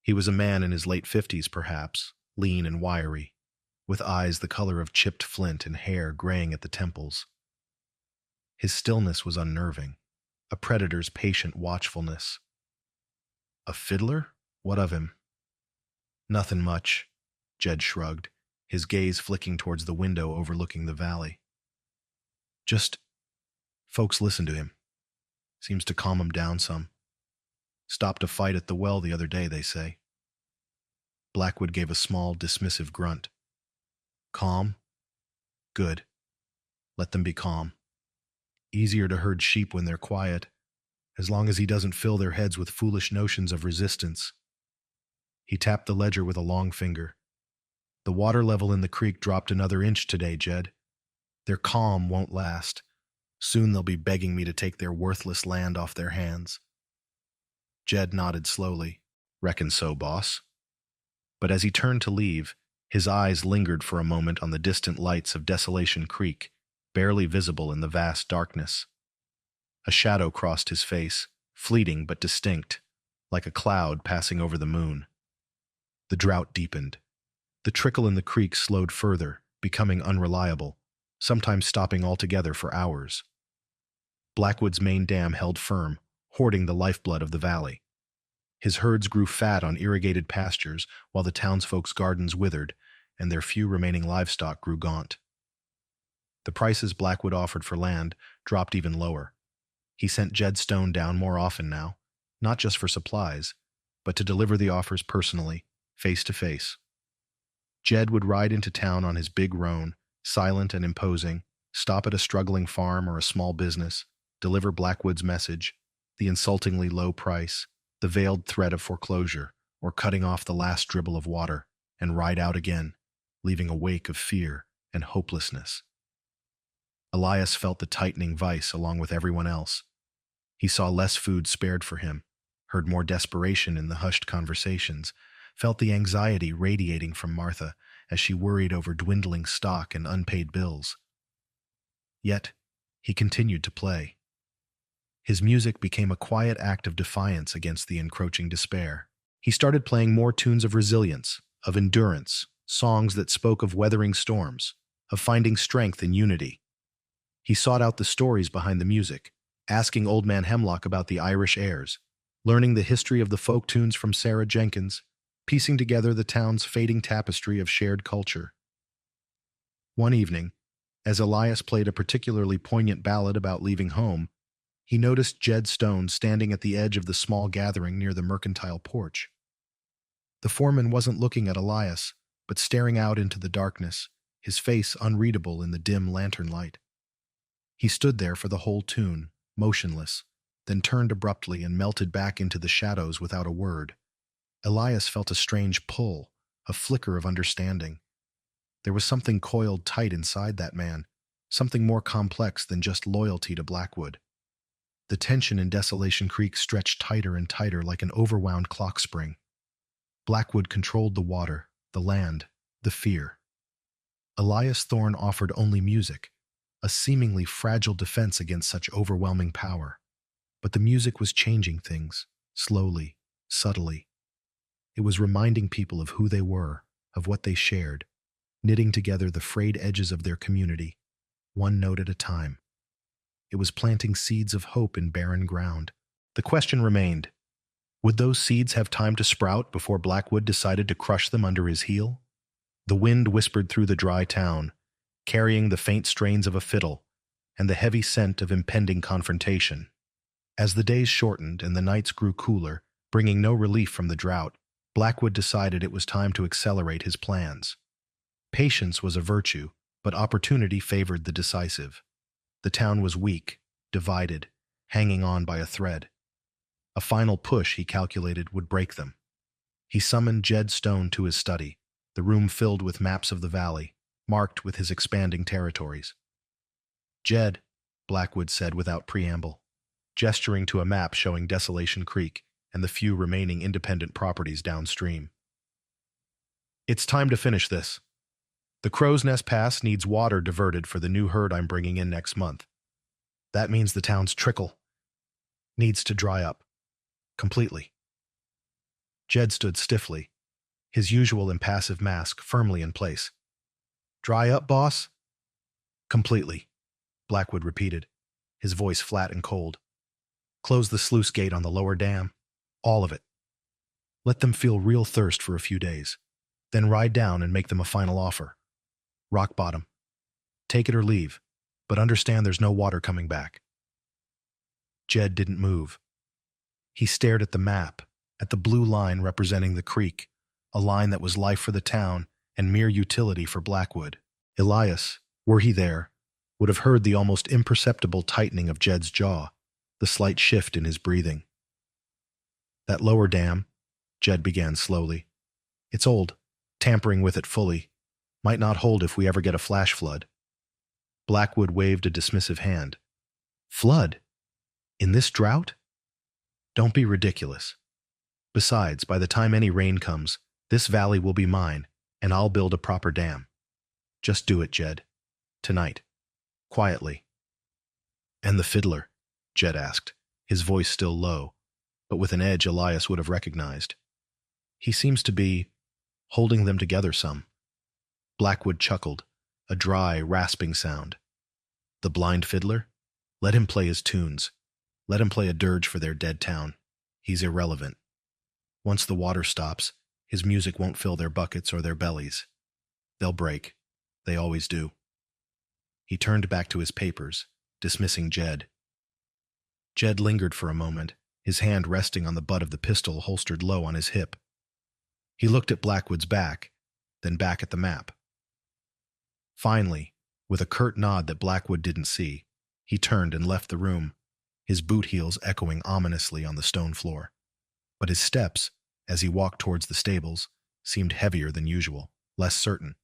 He was a man in his late 50s, perhaps, lean and wiry, with eyes the color of chipped flint and hair graying at the temples. His stillness was unnerving, a predator's patient watchfulness. "A fiddler? What of him?" "Nothing much," Jed shrugged, his gaze flicking towards the window overlooking the valley. "Just folks listen to him. Seems to calm him down some. Stopped a fight at the well the other day, they say." Blackwood gave a small, dismissive grunt. "Calm? Good. Let them be calm. Easier to herd sheep when they're quiet, as long as he doesn't fill their heads with foolish notions of resistance." He tapped the ledger with a long finger. "The water level in the creek dropped another inch today, Jed. Their calm won't last. Soon they'll be begging me to take their worthless land off their hands." Jed nodded slowly. "Reckon so, boss." But as he turned to leave, his eyes lingered for a moment on the distant lights of Desolation Creek, barely visible in the vast darkness. A shadow crossed his face, fleeting but distinct, like a cloud passing over the moon. The drought deepened. The trickle in the creek slowed further, becoming unreliable, sometimes stopping altogether for hours. Blackwood's main dam held firm, hoarding the lifeblood of the valley. His herds grew fat on irrigated pastures, while the townsfolk's gardens withered, and their few remaining livestock grew gaunt. The prices Blackwood offered for land dropped even lower. He sent Jed Stone down more often now, not just for supplies, but to deliver the offers personally, face to face. Jed would ride into town on his big roan, silent and imposing, stop at a struggling farm or a small business, deliver Blackwood's message, the insultingly low price, the veiled threat of foreclosure, or cutting off the last dribble of water, and ride out again, leaving a wake of fear and hopelessness. Elias felt the tightening vice along with everyone else. He saw less food spared for him, heard more desperation in the hushed conversations, felt the anxiety radiating from Martha as she worried over dwindling stock and unpaid bills. Yet, he continued to play. His music became a quiet act of defiance against the encroaching despair. He started playing more tunes of resilience, of endurance, songs that spoke of weathering storms, of finding strength in unity. He sought out the stories behind the music, asking Old Man Hemlock about the Irish airs, learning the history of the folk tunes from Sarah Jenkins, piecing together the town's fading tapestry of shared culture. One evening, as Elias played a particularly poignant ballad about leaving home, he noticed Jed Stone standing at the edge of the small gathering near the mercantile porch. The foreman wasn't looking at Elias, but staring out into the darkness, his face unreadable in the dim lantern light. He stood there for the whole tune, motionless, then turned abruptly and melted back into the shadows without a word. Elias felt a strange pull, a flicker of understanding. There was something coiled tight inside that man, something more complex than just loyalty to Blackwood. The tension in Desolation Creek stretched tighter and tighter like an overwound clock spring. Blackwood controlled the water, the land, the fear. Elias Thorne offered only music, a seemingly fragile defense against such overwhelming power. But the music was changing things, slowly, subtly. It was reminding people of who they were, of what they shared, knitting together the frayed edges of their community, one note at a time. It was planting seeds of hope in barren ground. The question remained, would those seeds have time to sprout before Blackwood decided to crush them under his heel? The wind whispered through the dry town, carrying the faint strains of a fiddle and the heavy scent of impending confrontation. As the days shortened and the nights grew cooler, bringing no relief from the drought, Blackwood decided it was time to accelerate his plans. Patience was a virtue, but opportunity favored the decisive. The town was weak, divided, hanging on by a thread. A final push, he calculated, would break them. He summoned Jed Stone to his study, the room filled with maps of the valley, marked with his expanding territories. "Jed," Blackwood said without preamble, gesturing to a map showing Desolation Creek and the few remaining independent properties downstream. "It's time to finish this. The Crow's Nest Pass needs water diverted for the new herd I'm bringing in next month. That means the town's trickle needs to dry up. Completely." Jed stood stiffly, his usual impassive mask firmly in place. "Dry up, boss?" "Completely," Blackwood repeated, his voice flat and cold. "Close the sluice gate on the lower dam. All of it. Let them feel real thirst for a few days. Then ride down and make them a final offer. Rock bottom. Take it or leave, but understand there's no water coming back." Jed didn't move. He stared at the map, at the blue line representing the creek, a line that was life for the town and mere utility for Blackwood. Elias, were he there, would have heard the almost imperceptible tightening of Jed's jaw, the slight shift in his breathing. "That lower dam," Jed began slowly. "It's old. Tampering with it fully might not hold if we ever get a flash flood." Blackwood waved a dismissive hand. "Flood? In this drought? Don't be ridiculous. Besides, by the time any rain comes, this valley will be mine, and I'll build a proper dam. Just do it, Jed. Tonight. Quietly." "And the fiddler?" Jed asked, his voice still low, but with an edge Elias would have recognized. "He seems to be holding them together some." Blackwood chuckled, a dry, rasping sound. "The blind fiddler? Let him play his tunes. Let him play a dirge for their dead town. He's irrelevant. Once the water stops, his music won't fill their buckets or their bellies. They'll break. They always do." He turned back to his papers, dismissing Jed. Jed lingered for a moment, his hand resting on the butt of the pistol holstered low on his hip. He looked at Blackwood's back, then back at the map. Finally, with a curt nod that Blackwood didn't see, he turned and left the room, his boot heels echoing ominously on the stone floor. But his steps, as he walked towards the stables, seemed heavier than usual, less certain.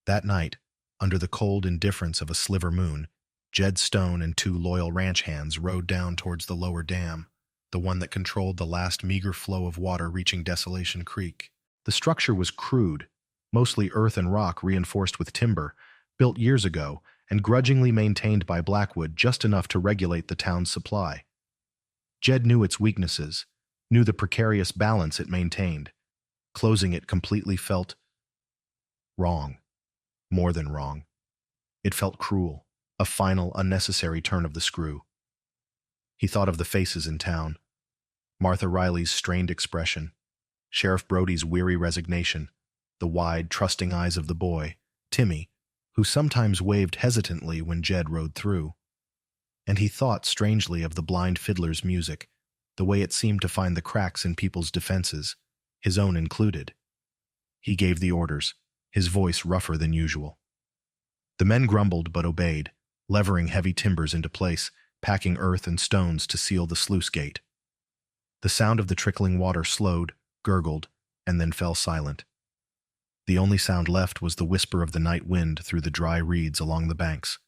That night, under the cold indifference of a sliver moon, Jed Stone and two loyal ranch hands rode down towards the lower dam, the one that controlled the last meager flow of water reaching Desolation Creek. The structure was crude, mostly earth and rock reinforced with timber, built years ago and grudgingly maintained by Blackwood just enough to regulate the town's supply. Jed knew its weaknesses, knew the precarious balance it maintained. Closing it completely felt wrong. More than wrong. It felt cruel, a final, unnecessary turn of the screw. He thought of the faces in town. Martha Riley's strained expression, Sheriff Brody's weary resignation, the wide, trusting eyes of the boy, Timmy, who sometimes waved hesitantly when Jed rode through. And he thought strangely of the blind fiddler's music, the way it seemed to find the cracks in people's defenses, his own included. He gave the orders, his voice rougher than usual. The men grumbled but obeyed, levering heavy timbers into place, packing earth and stones to seal the sluice gate. The sound of the trickling water slowed, gurgled, and then fell silent. The only sound left was the whisper of the night wind through the dry reeds along the banks.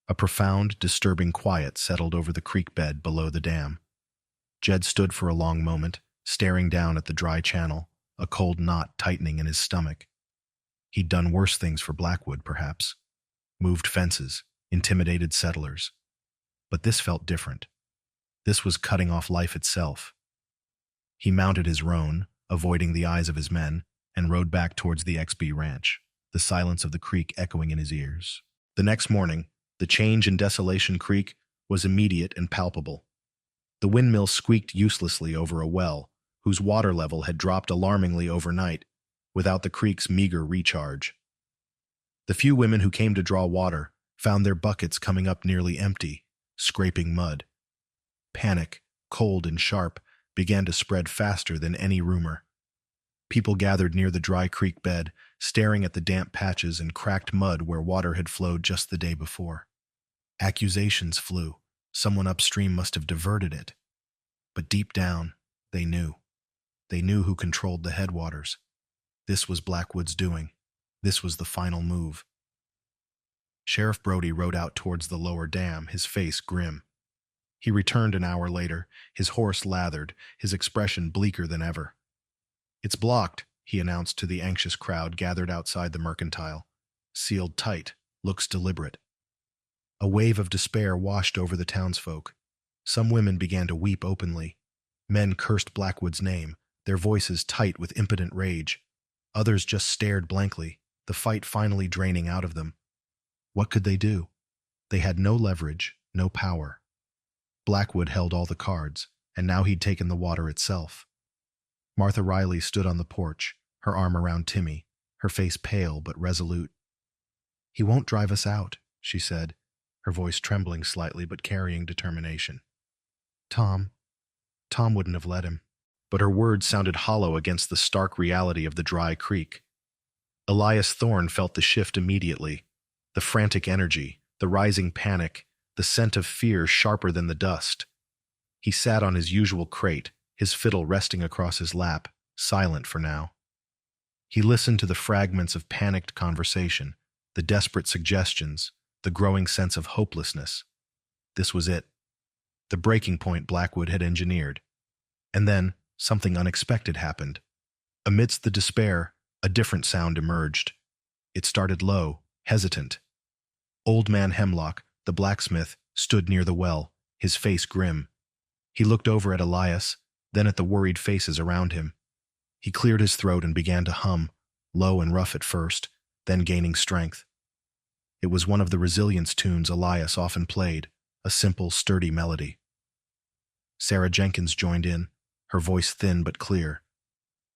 A profound, disturbing quiet settled over the creek bed below the dam. Jed stood for a long moment, staring down at the dry channel, a cold knot tightening in his stomach. He'd done worse things for Blackwood, perhaps. Moved fences, intimidated settlers. But this felt different. This was cutting off life itself. He mounted his roan, avoiding the eyes of his men, and rode back towards the XB ranch, the silence of the creek echoing in his ears. The next morning, the change in Desolation Creek was immediate and palpable. The windmill squeaked uselessly over a well, whose water level had dropped alarmingly overnight, without the creek's meager recharge. The few women who came to draw water found their buckets coming up nearly empty, scraping mud. Panic, cold and sharp, began to spread faster than any rumor. People gathered near the dry creek bed, staring at the damp patches and cracked mud where water had flowed just the day before. Accusations flew. Someone upstream must have diverted it. But deep down, they knew. They knew who controlled the headwaters. This was Blackwood's doing. This was the final move. Sheriff Brody rode out towards the lower dam, his face grim. He returned an hour later, his horse lathered, his expression bleaker than ever. "It's blocked," he announced to the anxious crowd gathered outside the mercantile. "Sealed tight, looks deliberate." A wave of despair washed over the townsfolk. Some women began to weep openly. Men cursed Blackwood's name, their voices tight with impotent rage. Others just stared blankly, the fight finally draining out of them. What could they do? They had no leverage, no power. Blackwood held all the cards, and now he'd taken the water itself. Martha Riley stood on the porch, her arm around Timmy, her face pale but resolute. "He won't drive us out," she said, her voice trembling slightly but carrying determination. Tom wouldn't have let him." But her words sounded hollow against the stark reality of the dry creek. Elias Thorne felt the shift immediately. The frantic energy, the rising panic, the scent of fear sharper than the dust. He sat on his usual crate, his fiddle resting across his lap, silent for now. He listened to the fragments of panicked conversation, the desperate suggestions, the growing sense of hopelessness. This was it. The breaking point Blackwood had engineered. And then, something unexpected happened. Amidst the despair, a different sound emerged. It started low, hesitant. Old Man Hemlock, the blacksmith, stood near the well, his face grim. He looked over at Elias, then at the worried faces around him. He cleared his throat and began to hum, low and rough at first, then gaining strength. It was one of the resilience tunes Elias often played, a simple, sturdy melody. Sarah Jenkins joined in, her voice thin but clear.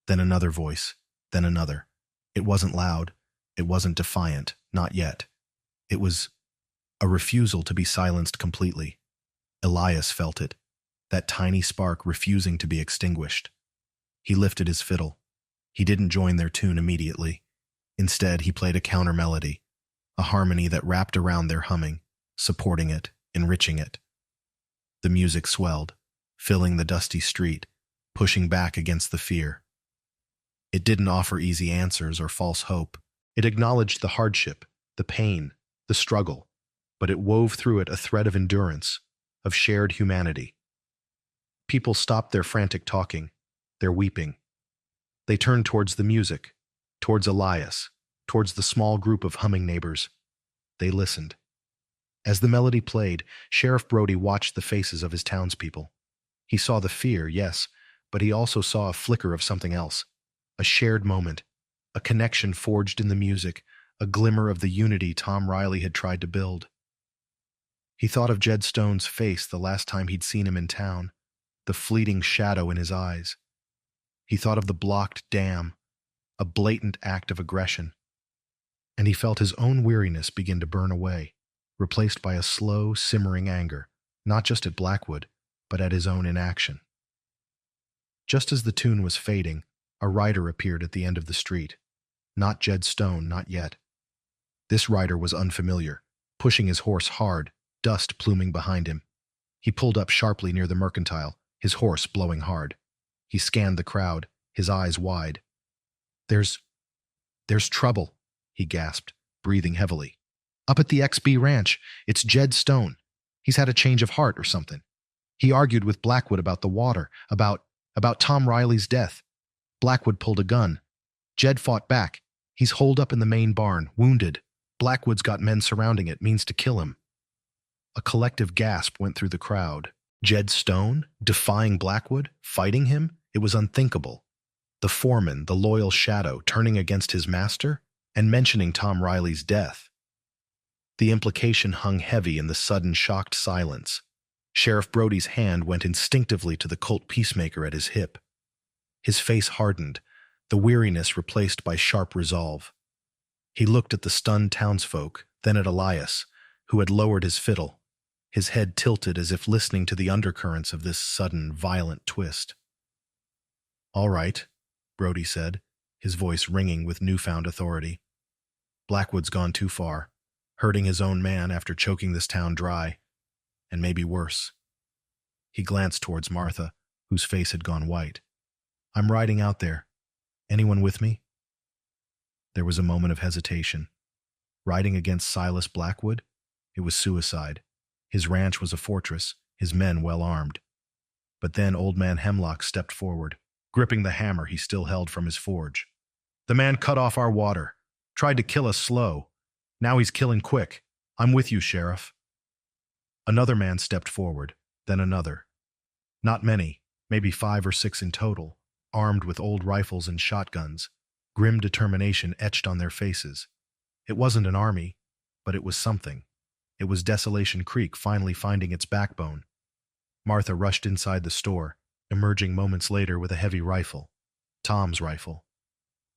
Then another voice, then another. It wasn't loud, it wasn't defiant, not yet. It was a refusal to be silenced completely. Elias felt it, that tiny spark refusing to be extinguished. He lifted his fiddle. He didn't join their tune immediately. Instead, he played a counter melody, a harmony that wrapped around their humming, supporting it, enriching it. The music swelled, filling the dusty street, pushing back against the fear. It didn't offer easy answers or false hope. It acknowledged the hardship, the pain, the struggle, but it wove through it a thread of endurance, of shared humanity. People stopped their frantic talking, their weeping. They turned towards the music, towards Elias, towards the small group of humming neighbors. They listened. As the melody played, Sheriff Brody watched the faces of his townspeople. He saw the fear, yes, but he also saw a flicker of something else, a shared moment, a connection forged in the music, a glimmer of the unity Tom Riley had tried to build. He thought of Jed Stone's face the last time he'd seen him in town, the fleeting shadow in his eyes. He thought of the blocked dam, a blatant act of aggression. And he felt his own weariness begin to burn away, replaced by a slow, simmering anger, not just at Blackwood, but at his own inaction. Just as the tune was fading, a rider appeared at the end of the street. Not Jed Stone, not yet. This rider was unfamiliar, pushing his horse hard, dust pluming behind him. He pulled up sharply near the mercantile, his horse blowing hard. He scanned the crowd, his eyes wide. There's trouble," he gasped, breathing heavily. "Up at the XB Ranch, it's Jed Stone. He's had a change of heart or something. He argued with Blackwood about the water, about Tom Riley's death. Blackwood pulled a gun. Jed fought back. He's holed up in the main barn, wounded. Blackwood's got men surrounding it, means to kill him." A collective gasp went through the crowd. Jed Stone, defying Blackwood, fighting him? It was unthinkable. The foreman, the loyal shadow, turning against his master, and mentioning Tom Riley's death. The implication hung heavy in the sudden shocked silence. Sheriff Brody's hand went instinctively to the Colt peacemaker at his hip. His face hardened, the weariness replaced by sharp resolve. He looked at the stunned townsfolk, then at Elias, who had lowered his fiddle, his head tilted as if listening to the undercurrents of this sudden, violent twist. "All right," Brody said, his voice ringing with newfound authority. Blackwood's gone too far, hurting his own man after choking this town dry, and maybe worse. He glanced towards Martha, whose face had gone white. I'm riding out there. Anyone with me? There was a moment of hesitation. Riding against Silas Blackwood? It was suicide. His ranch was a fortress, his men well armed. But then Old Man Hemlock stepped forward, gripping the hammer he still held from his forge. The man cut off our water, tried to kill us slow. Now he's killing quick. I'm with you, Sheriff. Another man stepped forward, then another. Not many, maybe 5 or 6 in total, armed with old rifles and shotguns, grim determination etched on their faces. It wasn't an army, but it was something. It was Desolation Creek finally finding its backbone. Martha rushed inside the store, emerging moments later with a heavy rifle. Tom's rifle.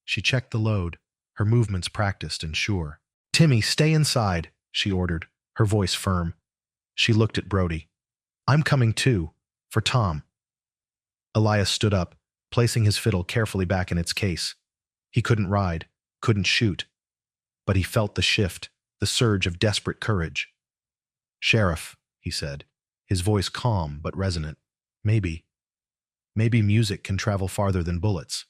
She checked the load, her movements practiced and sure. Timmy, stay inside, she ordered, her voice firm. She looked at Brody. I'm coming too, for Tom. Elias stood up, placing his fiddle carefully back in its case. He couldn't ride, couldn't shoot, but he felt the shift, the surge of desperate courage. Sheriff, he said, his voice calm but resonant. Maybe music can travel farther than bullets.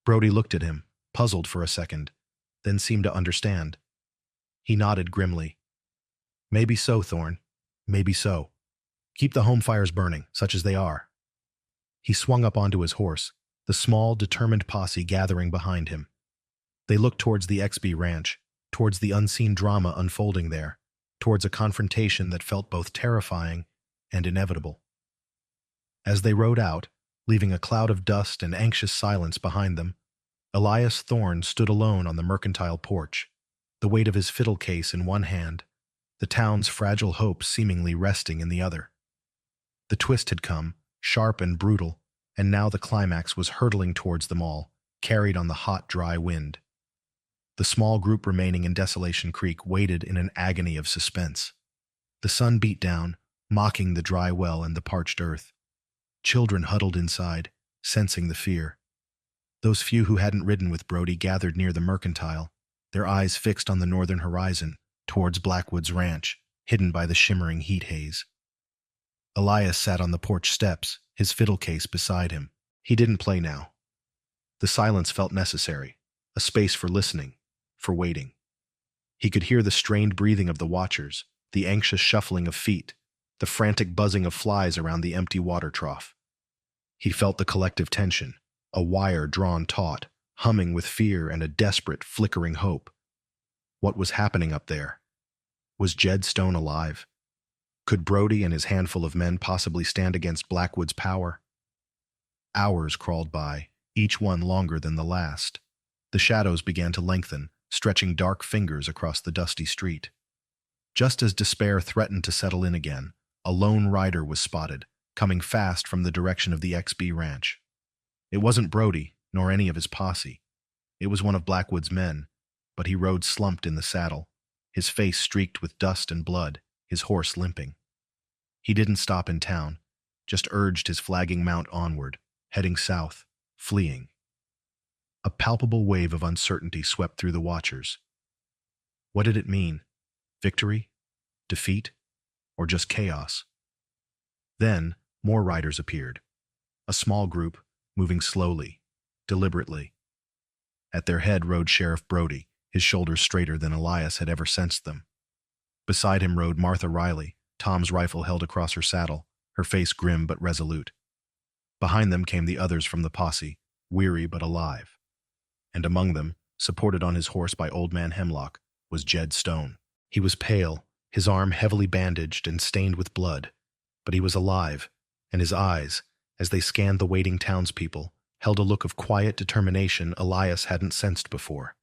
Brody looked at him, puzzled for a second, then seemed to understand. He nodded grimly. Maybe so, Thorne. Maybe so. Keep the home fires burning, such as they are. He swung up onto his horse, the small, determined posse gathering behind him. They looked towards the XB ranch, towards the unseen drama unfolding there, towards a confrontation that felt both terrifying and inevitable. As they rode out, leaving a cloud of dust and anxious silence behind them, Elias Thorne stood alone on the mercantile porch, the weight of his fiddle case in one hand, the town's fragile hopes seemingly resting in the other. The twist had come, sharp and brutal, and now the climax was hurtling towards them all, carried on the hot, dry wind. The small group remaining in Desolation Creek waited in an agony of suspense. The sun beat down, mocking the dry well and the parched earth. Children huddled inside, sensing the fear. Those few who hadn't ridden with Brody gathered near the mercantile, their eyes fixed on the northern horizon, towards Blackwood's ranch, hidden by the shimmering heat haze. Elias sat on the porch steps, his fiddle case beside him. He didn't play now. The silence felt necessary, a space for listening, for waiting. He could hear the strained breathing of the watchers, the anxious shuffling of feet, the frantic buzzing of flies around the empty water trough. He felt the collective tension, a wire drawn taut, humming with fear and a desperate, flickering hope. What was happening up there? Was Jed Stone alive? Could Brody and his handful of men possibly stand against Blackwood's power? Hours crawled by, each one longer than the last. The shadows began to lengthen, stretching dark fingers across the dusty street. Just as despair threatened to settle in again, a lone rider was spotted, coming fast from the direction of the XB ranch. It wasn't Brody, nor any of his posse. It was one of Blackwood's men, but he rode slumped in the saddle, his face streaked with dust and blood, his horse limping. He didn't stop in town, just urged his flagging mount onward, heading south, fleeing. A palpable wave of uncertainty swept through the watchers. What did it mean? Victory? Defeat? Or just chaos? Then, more riders appeared. A small group, moving slowly, deliberately. At their head rode Sheriff Brody, his shoulders straighter than Elias had ever sensed them. Beside him rode Martha Riley, Tom's rifle held across her saddle, her face grim but resolute. Behind them came the others from the posse, weary but alive. And among them, supported on his horse by Old Man Hemlock, was Jed Stone. He was pale, his arm heavily bandaged and stained with blood, but he was alive, and his eyes, as they scanned the waiting townspeople, held a look of quiet determination Elias hadn't sensed before.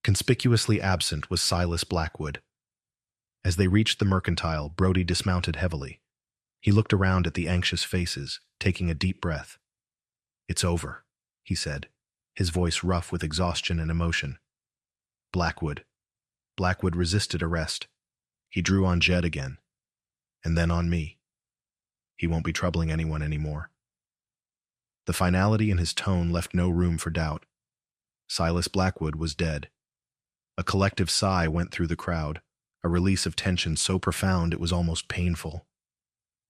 Conspicuously absent was Silas Blackwood. As they reached the mercantile, Brody dismounted heavily. He looked around at the anxious faces, taking a deep breath. "It's over," he said, his voice rough with exhaustion and emotion. Blackwood resisted arrest. He drew on Jed again, and then on me. He won't be troubling anyone anymore. The finality in his tone left no room for doubt. Silas Blackwood was dead. A collective sigh went through the crowd, a release of tension so profound it was almost painful.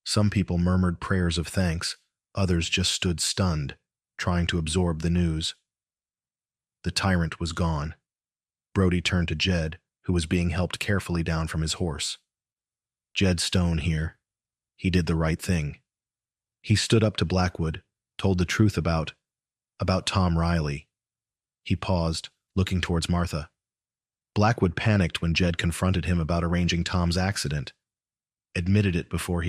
Some people murmured prayers of thanks, others just stood stunned, trying to absorb the news. The tyrant was gone. Brody turned to Jed, who was being helped carefully down from his horse. Jed Stone here. He did the right thing. He stood up to Blackwood, told the truth about Tom Riley. He paused, looking towards Martha. Blackwood panicked when Jed confronted him about arranging Tom's accident. Admitted it before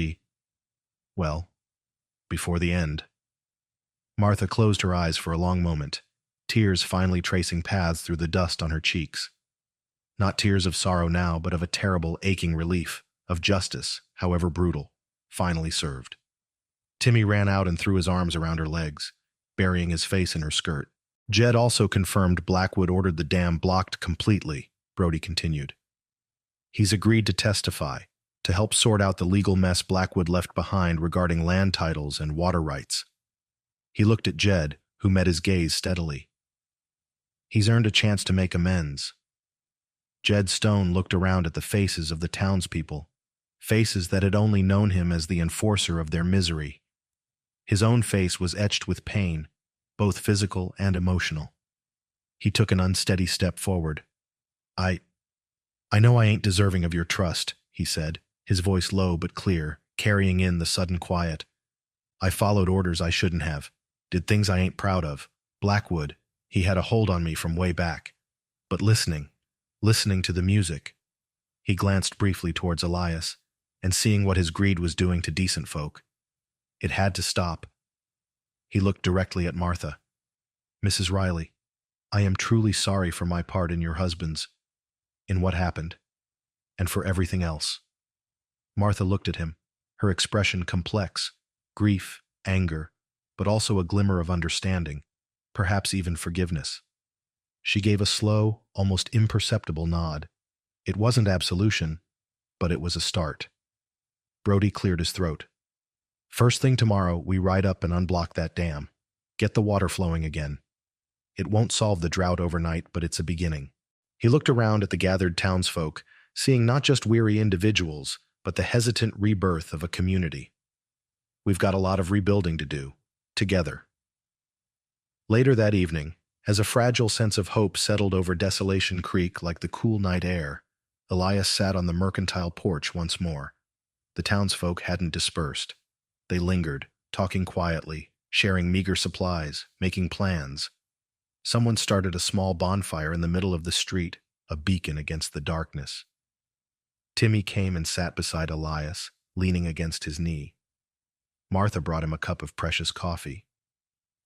before the end. Martha closed her eyes for a long moment, tears finally tracing paths through the dust on her cheeks. Not tears of sorrow now, but of a terrible, aching relief, of justice, however brutal, finally served. Timmy ran out and threw his arms around her legs, burying his face in her skirt. Jed also confirmed Blackwood ordered the dam blocked completely, Brody continued. He's agreed to testify, to help sort out the legal mess Blackwood left behind regarding land titles and water rights. He looked at Jed, who met his gaze steadily. He's earned a chance to make amends. Jed Stone looked around at the faces of the townspeople, faces that had only known him as the enforcer of their misery. His own face was etched with pain, both physical and emotional. He took an unsteady step forward. I know I ain't deserving of your trust, he said, his voice low but clear, carrying in the sudden quiet. I followed orders I shouldn't have, did things I ain't proud of. Blackwood, he had a hold on me from way back. But listening to the music. He glanced briefly towards Elias, and seeing what his greed was doing to decent folk. It had to stop. He looked directly at Martha. Mrs. Riley, I am truly sorry for my part in your husband's, in what happened, and for everything else. Martha looked at him, her expression complex, grief, anger, but also a glimmer of understanding, perhaps even forgiveness. She gave a slow, almost imperceptible nod. It wasn't absolution, but it was a start. Brody cleared his throat. First thing tomorrow, we ride up and unblock that dam. Get the water flowing again. It won't solve the drought overnight, but it's a beginning. He looked around at the gathered townsfolk, seeing not just weary individuals, but the hesitant rebirth of a community. We've got a lot of rebuilding to do, together. Later that evening, as a fragile sense of hope settled over Desolation Creek like the cool night air, Elias sat on the mercantile porch once more. The townsfolk hadn't dispersed. They lingered, talking quietly, sharing meager supplies, making plans. Someone started a small bonfire in the middle of the street, a beacon against the darkness. Timmy came and sat beside Elias, leaning against his knee. Martha brought him a cup of precious coffee.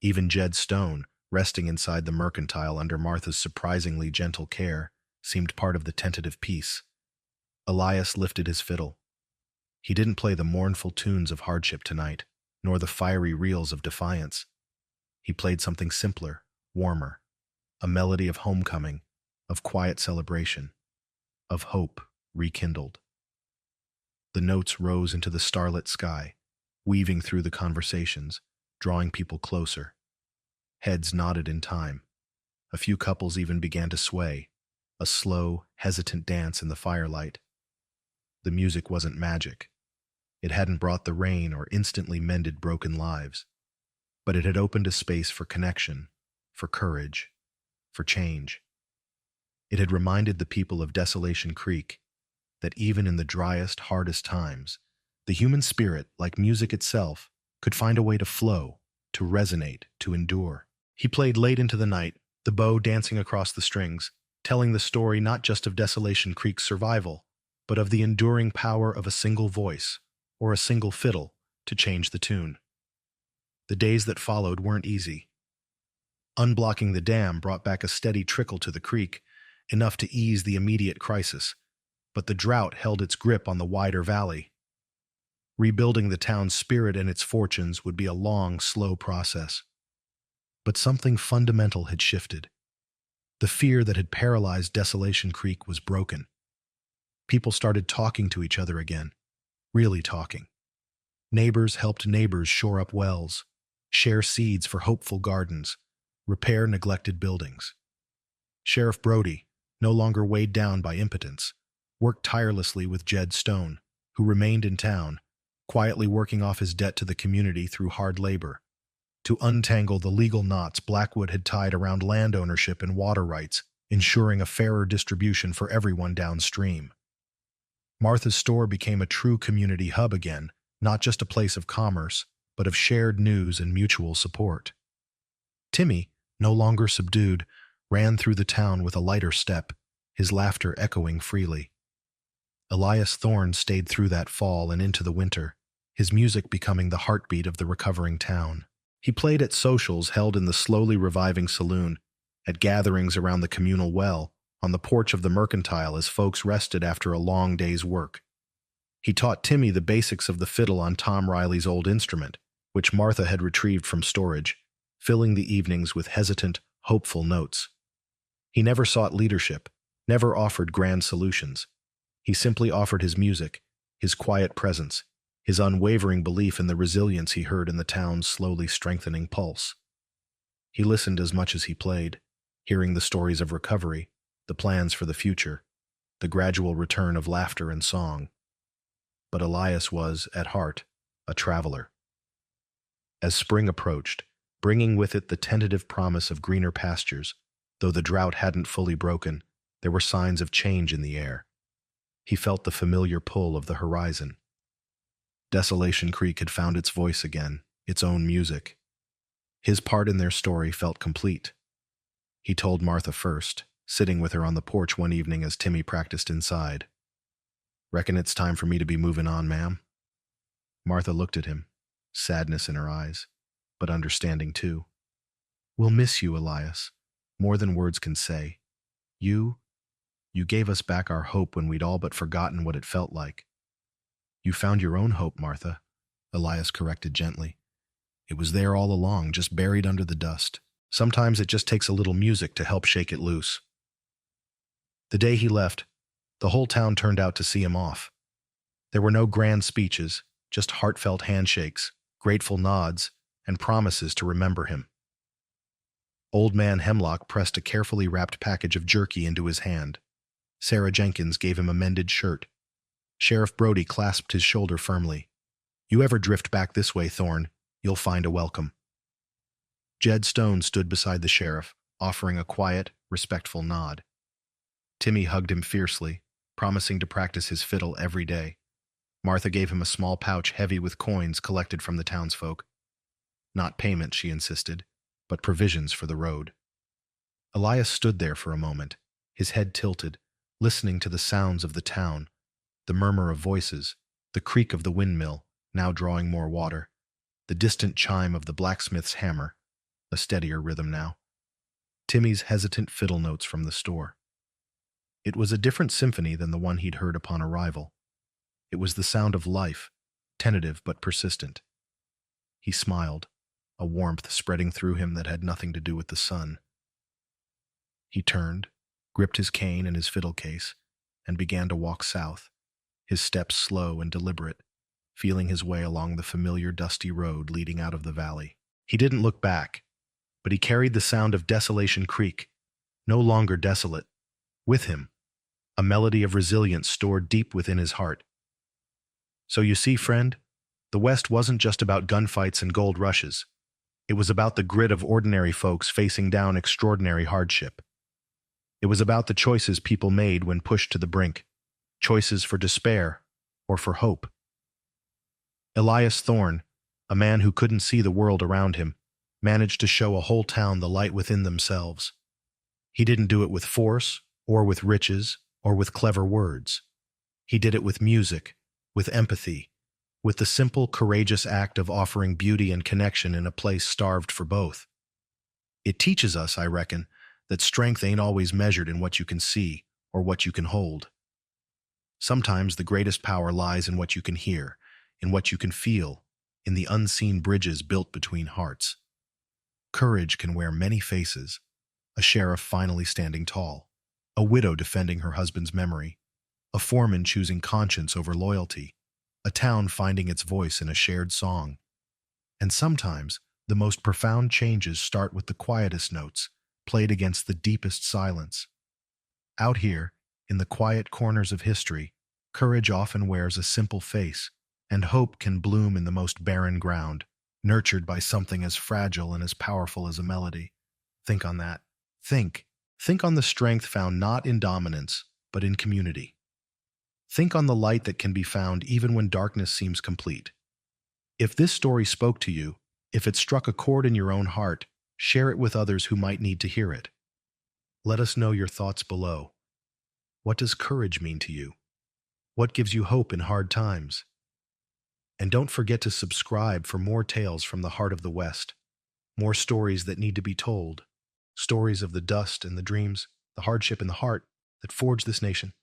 Even Jed Stone, resting inside the mercantile under Martha's surprisingly gentle care, seemed part of the tentative peace. Elias lifted his fiddle. He didn't play the mournful tunes of hardship tonight, nor the fiery reels of defiance. He played something simpler, warmer, a melody of homecoming, of quiet celebration, of hope rekindled. The notes rose into the starlit sky, weaving through the conversations, drawing people closer. Heads nodded in time. A few couples even began to sway, a slow, hesitant dance in the firelight. The music wasn't magic. It hadn't brought the rain or instantly mended broken lives, but it had opened a space for connection, for courage, for change. It had reminded the people of Desolation Creek that even in the driest, hardest times, the human spirit, like music itself, could find a way to flow, to resonate, to endure. He played late into the night, the bow dancing across the strings, telling the story not just of Desolation Creek's survival, but of the enduring power of a single voice, or a single fiddle, to change the tune. The days that followed weren't easy. Unblocking the dam brought back a steady trickle to the creek, enough to ease the immediate crisis, but the drought held its grip on the wider valley. Rebuilding the town's spirit and its fortunes would be a long, slow process. But something fundamental had shifted. The fear that had paralyzed Desolation Creek was broken. People started talking to each other again, really talking. Neighbors helped neighbors shore up wells. share seeds for hopeful gardens, repair neglected buildings. Sheriff Brody, no longer weighed down by impotence, worked tirelessly with Jed Stone, who remained in town, quietly working off his debt to the community through hard labor. To untangle the legal knots Blackwood had tied around land ownership and water rights, ensuring a fairer distribution for everyone downstream. Martha's store became a true community hub again, not just a place of commerce, but of shared news and mutual support. Timmy, no longer subdued, ran through the town with a lighter step, his laughter echoing freely. Elias Thorne stayed through that fall and into the winter, his music becoming the heartbeat of the recovering town. He played at socials held in the slowly reviving saloon, at gatherings around the communal well, on the porch of the mercantile as folks rested after a long day's work. He taught Timmy the basics of the fiddle on Tom Riley's old instrument, which Martha had retrieved from storage, filling the evenings with hesitant, hopeful notes. He never sought leadership, never offered grand solutions. He simply offered his music, his quiet presence, his unwavering belief in the resilience he heard in the town's slowly strengthening pulse. He listened as much as he played, hearing the stories of recovery, the plans for the future, the gradual return of laughter and song. But Elias was, at heart, a traveler. As spring approached, bringing with it the tentative promise of greener pastures, though the drought hadn't fully broken, there were signs of change in the air. He felt the familiar pull of the horizon. Desolation Creek had found its voice again, its own music. His part in their story felt complete. He told Martha first, sitting with her on the porch one evening as Timmy practiced inside. "Reckon it's time for me to be moving on, ma'am." Martha looked at him, sadness in her eyes, but understanding too. "We'll miss you, Elias, more than words can say. You gave us back our hope when we'd all but forgotten what it felt like." "You found your own hope, Martha," Elias corrected gently. "It was there all along, just buried under the dust. Sometimes it just takes a little music to help shake it loose." The day he left, the whole town turned out to see him off. There were no grand speeches, just heartfelt handshakes, grateful nods, and promises to remember him. Old Man Hemlock pressed a carefully wrapped package of jerky into his hand. Sarah Jenkins gave him a mended shirt. Sheriff Brody clasped his shoulder firmly. "You ever drift back this way, Thorne, you'll find a welcome." Jed Stone stood beside the sheriff, offering a quiet, respectful nod. Timmy hugged him fiercely, promising to practice his fiddle every day. Martha gave him a small pouch heavy with coins collected from the townsfolk. Not payment, she insisted, but provisions for the road. Elias stood there for a moment, his head tilted, listening to the sounds of the town, the murmur of voices, the creak of the windmill, now drawing more water, the distant chime of the blacksmith's hammer, a steadier rhythm now, Timmy's hesitant fiddle notes from the store. It was a different symphony than the one he'd heard upon arrival. It was the sound of life, tentative but persistent. He smiled, a warmth spreading through him that had nothing to do with the sun. He turned, gripped his cane and his fiddle case, and began to walk south, his steps slow and deliberate, feeling his way along the familiar dusty road leading out of the valley. He didn't look back, but he carried the sound of Desolation Creek, no longer desolate, with him, a melody of resilience stored deep within his heart. So you see, friend, the West wasn't just about gunfights and gold rushes. It was about the grit of ordinary folks facing down extraordinary hardship. It was about the choices people made when pushed to the brink, choices for despair or for hope. Elias Thorne, a man who couldn't see the world around him, managed to show a whole town the light within themselves. He didn't do it with force, or with riches, or with clever words. He did it with music, with empathy, with the simple, courageous act of offering beauty and connection in a place starved for both. It teaches us, I reckon, that strength ain't always measured in what you can see or what you can hold. Sometimes the greatest power lies in what you can hear, in what you can feel, in the unseen bridges built between hearts. Courage can wear many faces, a sheriff finally standing tall, a widow defending her husband's memory, a foreman choosing conscience over loyalty, a town finding its voice in a shared song. And sometimes, The most profound changes start with the quietest notes, played against the deepest silence. Out here, in the quiet corners of history, courage often wears a simple face, and hope can bloom in the most barren ground, nurtured by something as fragile and as powerful as a melody. Think on that. Think. Think on the strength found not in dominance, but in community. Think on the light that can be found even when darkness seems complete. If this story spoke to you, if it struck a chord in your own heart, share it with others who might need to hear it. Let us know your thoughts below. What does courage mean to you? What gives you hope in hard times? And don't forget to subscribe for more tales from the heart of the West, more stories that need to be told, stories of the dust and the dreams, the hardship and the heart that forge this nation.